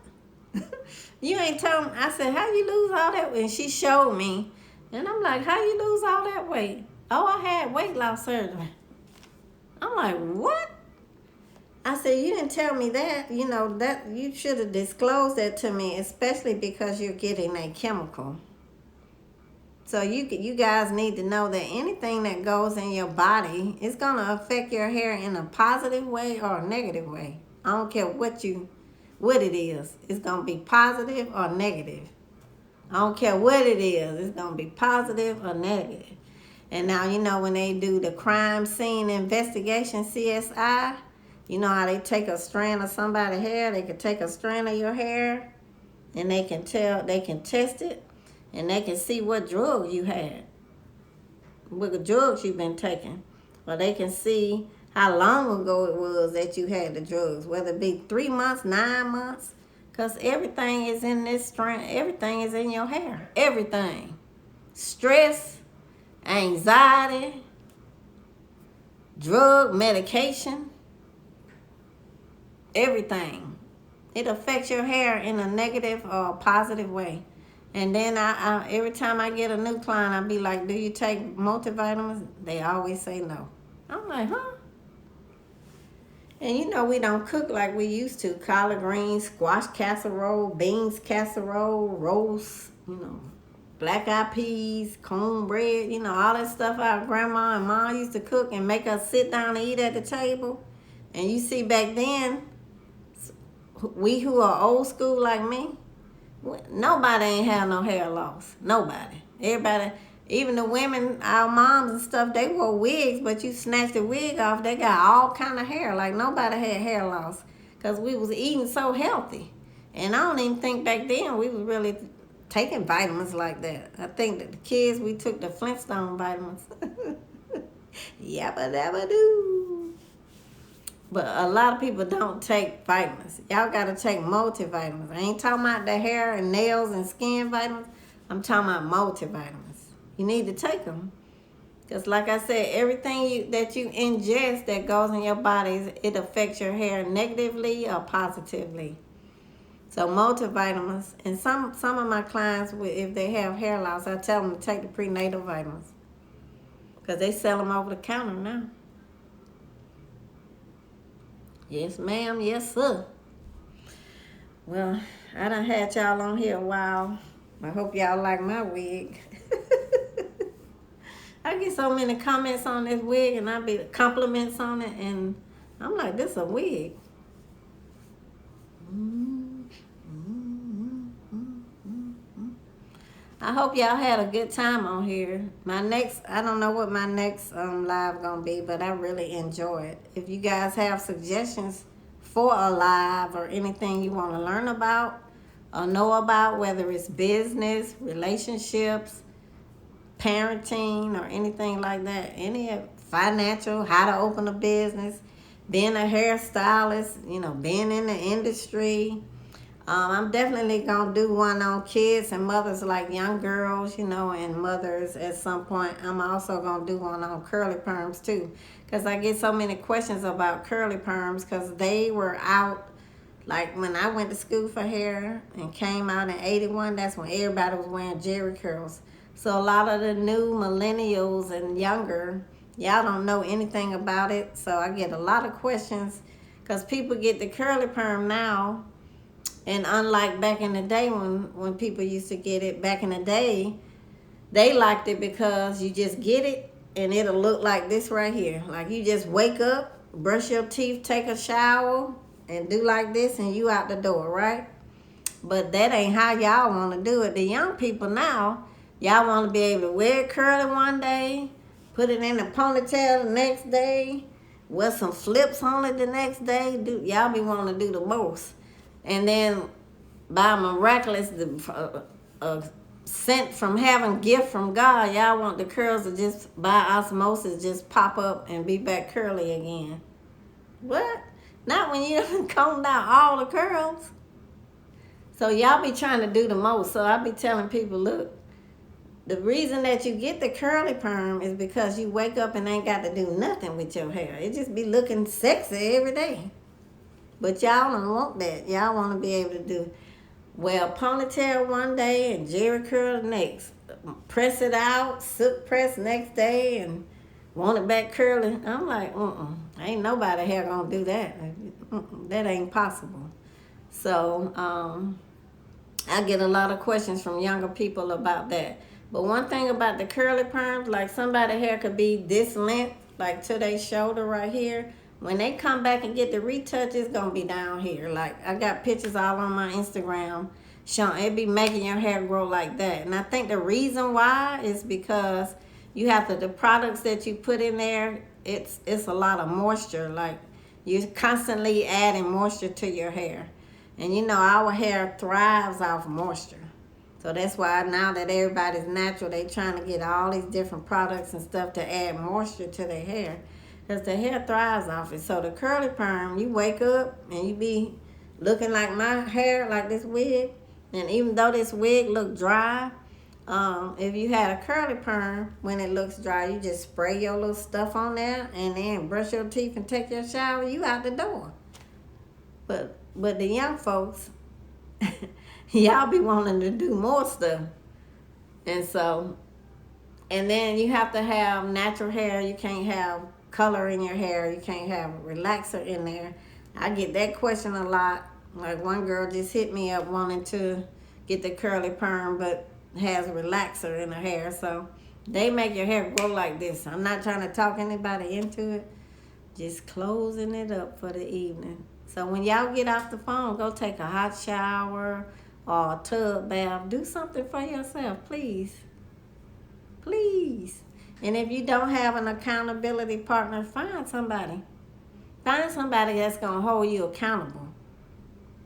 Speaker 1: You ain't told me. I said, "How you lose all that weight?" And she showed me. And I'm like, "How you lose all that weight?" "Oh, I had weight loss surgery." I'm like, "What?" I said, "You didn't tell me that. That you should have disclosed that to me, especially because you're getting a chemical." So you guys need to know that anything that goes in your body is going to affect your hair in a positive way or a negative way. I don't care what it is. It's going to be positive or negative. I don't care what it is. It's going to be positive or negative. And now, when they do the crime scene investigation, CSI, you know how they take a strand of somebody's hair? They can take a strand of your hair and they can test it and they can see what drugs you had, what drugs you've been taking. Or they can see how long ago it was that you had the drugs, whether it be 3 months, 9 months, because everything is in this strand. Everything is in your hair. Everything. Stress, anxiety, drug, medication, everything. It affects your hair in a negative or positive way. And then I every time I get a new client, I be like, "Do you take multivitamins?" They always say no. I'm like, "Huh?" And we don't cook like we used to. Collard greens, squash casserole, beans casserole, roast, black eyed peas, cornbread, all that stuff our grandma and mom used to cook and make us sit down and eat at the table. And you see back then, we who are old school like me, nobody ain't have no hair loss. Nobody. Everybody, even the women, our moms and stuff, they wore wigs, but you snatch the wig off, they got all kind of hair. Like nobody had hair loss because we was eating so healthy. And I don't even think back then we was really taking vitamins like that. I think that the kids, we took the Flintstone vitamins. Yabba dabba doo. But a lot of people don't take vitamins. Y'all got to take multivitamins. I ain't talking about the hair and nails and skin vitamins. I'm talking about multivitamins. You need to take them. Because like I said, everything that you ingest that goes in your body, it affects your hair negatively or positively. So multivitamins. And some of my clients, if they have hair loss, I tell them to take the prenatal vitamins. Because they sell them over the counter now. Yes, ma'am. Yes, sir. Well, I done had y'all on here a while. I hope y'all like my wig. I get so many comments on this wig and I be compliments on it. And I'm like, this is a wig. I hope y'all had a good time on here. I don't know what my next live gonna be, but I really enjoy it. If you guys have suggestions for a live or anything you want to learn about or know about, whether it's business, relationships, parenting or anything like that, any financial, how to open a business, being a hairstylist, being in the industry. I'm definitely going to do one on kids and mothers, like young girls, and mothers at some point. I'm also going to do one on curly perms too, because I get so many questions about curly perms, because they were out. Like when I went to school for hair and came out in 81, that's when everybody was wearing jerry curls. So a lot of the new millennials and younger, y'all don't know anything about it. So I get a lot of questions, because people get the curly perm now. And unlike back in the day when people used to get it, back in the day, they liked it because you just get it and it'll look like this right here. Like you just wake up, brush your teeth, take a shower, and do like this, and you out the door, right? But that ain't how y'all want to do it. The young people now, y'all want to be able to wear it curly one day, put it in a ponytail the next day, wear some flips on it the next day. Y'all be wanting to do the most. And then by miraculous sent from heaven, gift from God, y'all want the curls to just by osmosis just pop up and be back curly again. What? Not when you comb down all the curls. So y'all be trying to do the most. So I be telling people, look, the reason that you get the curly perm is because you wake up and ain't got to do nothing with your hair. It just be looking sexy every day. But y'all don't want that. Y'all want to be able to do, well, ponytail one day and jerry curl the next. Press it out, silk press next day, and want it back curly. I'm like, ain't nobody hair gonna do that. That ain't possible. So I get a lot of questions from younger people about that. But one thing about the curly perms, like somebody's hair could be this length, like to their shoulder right here. When they come back and get the retouch, it's going to be down here. Like, I got pictures all on my Instagram showing it be making your hair grow like that. And I think the reason why is because you have the products that you put in there, it's a lot of moisture. Like, you're constantly adding moisture to your hair. And our hair thrives off moisture. So that's why now that everybody's natural, they trying to get all these different products and stuff to add moisture to their hair. Because the hair thrives off it. So the curly perm, you wake up and you be looking like my hair, like this wig. And even though this wig look dry, if you had a curly perm, when it looks dry, you just spray your little stuff on there and then brush your teeth and take your shower, you out the door. But the young folks, y'all be wanting to do more stuff. And then you have to have natural hair. You can't have color in your hair. You can't have a relaxer in there. I get that question a lot. Like one girl just hit me up wanting to get the curly perm but has a relaxer in her hair. So they make your hair grow like this. I'm not trying to talk anybody into it. Just closing it up for the evening. So when y'all get off the phone, go take a hot shower or a tub bath. Do something for yourself, please. Please. And if you don't have an accountability partner, find somebody. Find somebody that's going to hold you accountable.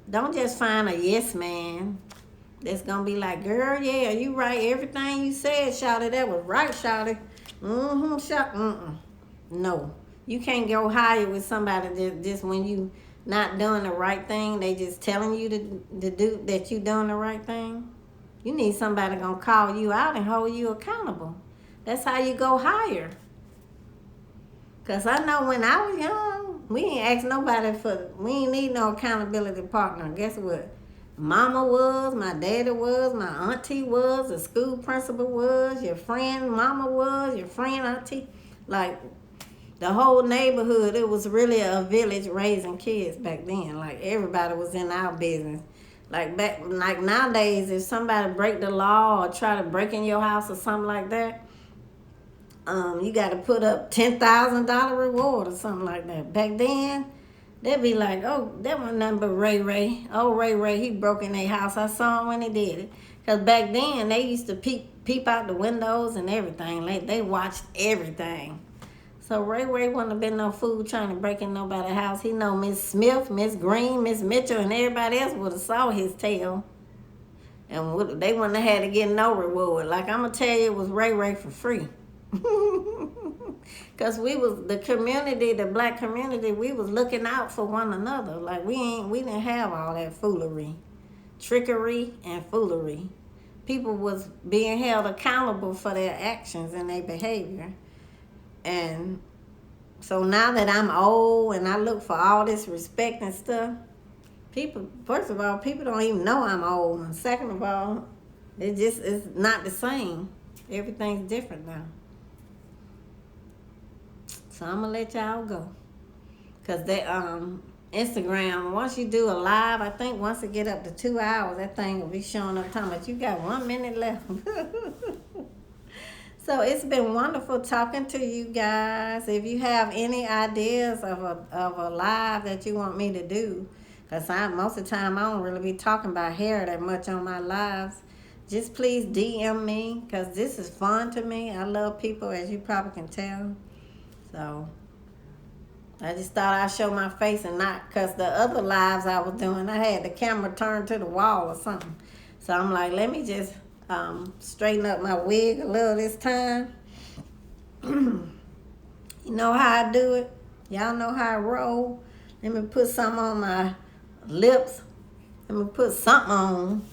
Speaker 1: Don't just find a yes man that's going to be like, girl, yeah, you right. Everything you said, shawty, that was right, shawty. No. You can't go higher with somebody that just when you not doing the right thing, they just telling you to do that you doing the right thing. You need somebody going to call you out and hold you accountable. That's how you go higher. Because I know when I was young, we ain't ask nobody we ain't need no accountability partner. Guess what? Mama was, my daddy was, my auntie was, the school principal was, your friend mama was, your friend auntie. Like, the whole neighborhood, it was really a village raising kids back then. Like, everybody was in our business. Like nowadays, if somebody break the law or try to break in your house or something like that, you got to put up $10,000 reward or something like that. Back then, they'd be like, oh, that was nothing but Ray Ray. Oh, Ray Ray, he broke in their house. I saw him when he did it. Because back then, they used to peep out the windows and everything. Like, they watched everything. So Ray Ray wouldn't have been no fool trying to break in nobody's house. He know Miss Smith, Miss Green, Miss Mitchell, and everybody else would have saw his tail. And they wouldn't have had to get no reward. Like, I'm going to tell you, it was Ray for free. Because we was the community, the black community, we was looking out for one another. Like, we didn't have all that foolery, trickery and foolery. People was being held accountable for their actions and their behavior. And so now that I'm old and I look for all this respect and stuff, people, first of all, people don't even know I'm old. And second of all, it's not the same. Everything's different now. So I'm gonna let y'all go. Cause they Instagram, once you do a live, I think once it get up to 2 hours, that thing will be showing up talking about you got 1 minute left. So it's been wonderful talking to you guys. If you have any ideas of a live that you want me to do, because most of the time I don't really be talking about hair that much on my lives, just please DM me, because this is fun to me. I love people, as you probably can tell. So I just thought I'd show my face and not, because the other lives I was doing, I had the camera turned to the wall or something. So I'm like, let me just straighten up my wig a little this time. You know how I do it? Y'all know how I roll? Let me put something on my lips. Let me put something on.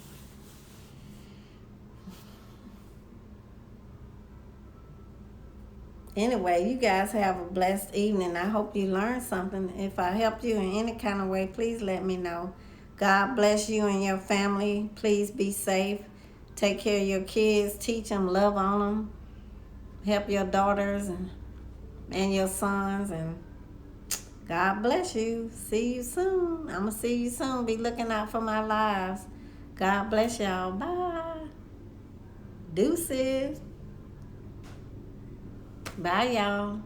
Speaker 1: Anyway, you guys have a blessed evening. I hope you learned something. If I helped you in any kind of way, please let me know. God bless you and your family. Please be safe. Take care of your kids. Teach them, love on them. Help your daughters and your sons. And God bless you. See you soon. I'm going to see you soon. Be looking out for my lives. God bless y'all. Bye. Deuces. Bye, y'all.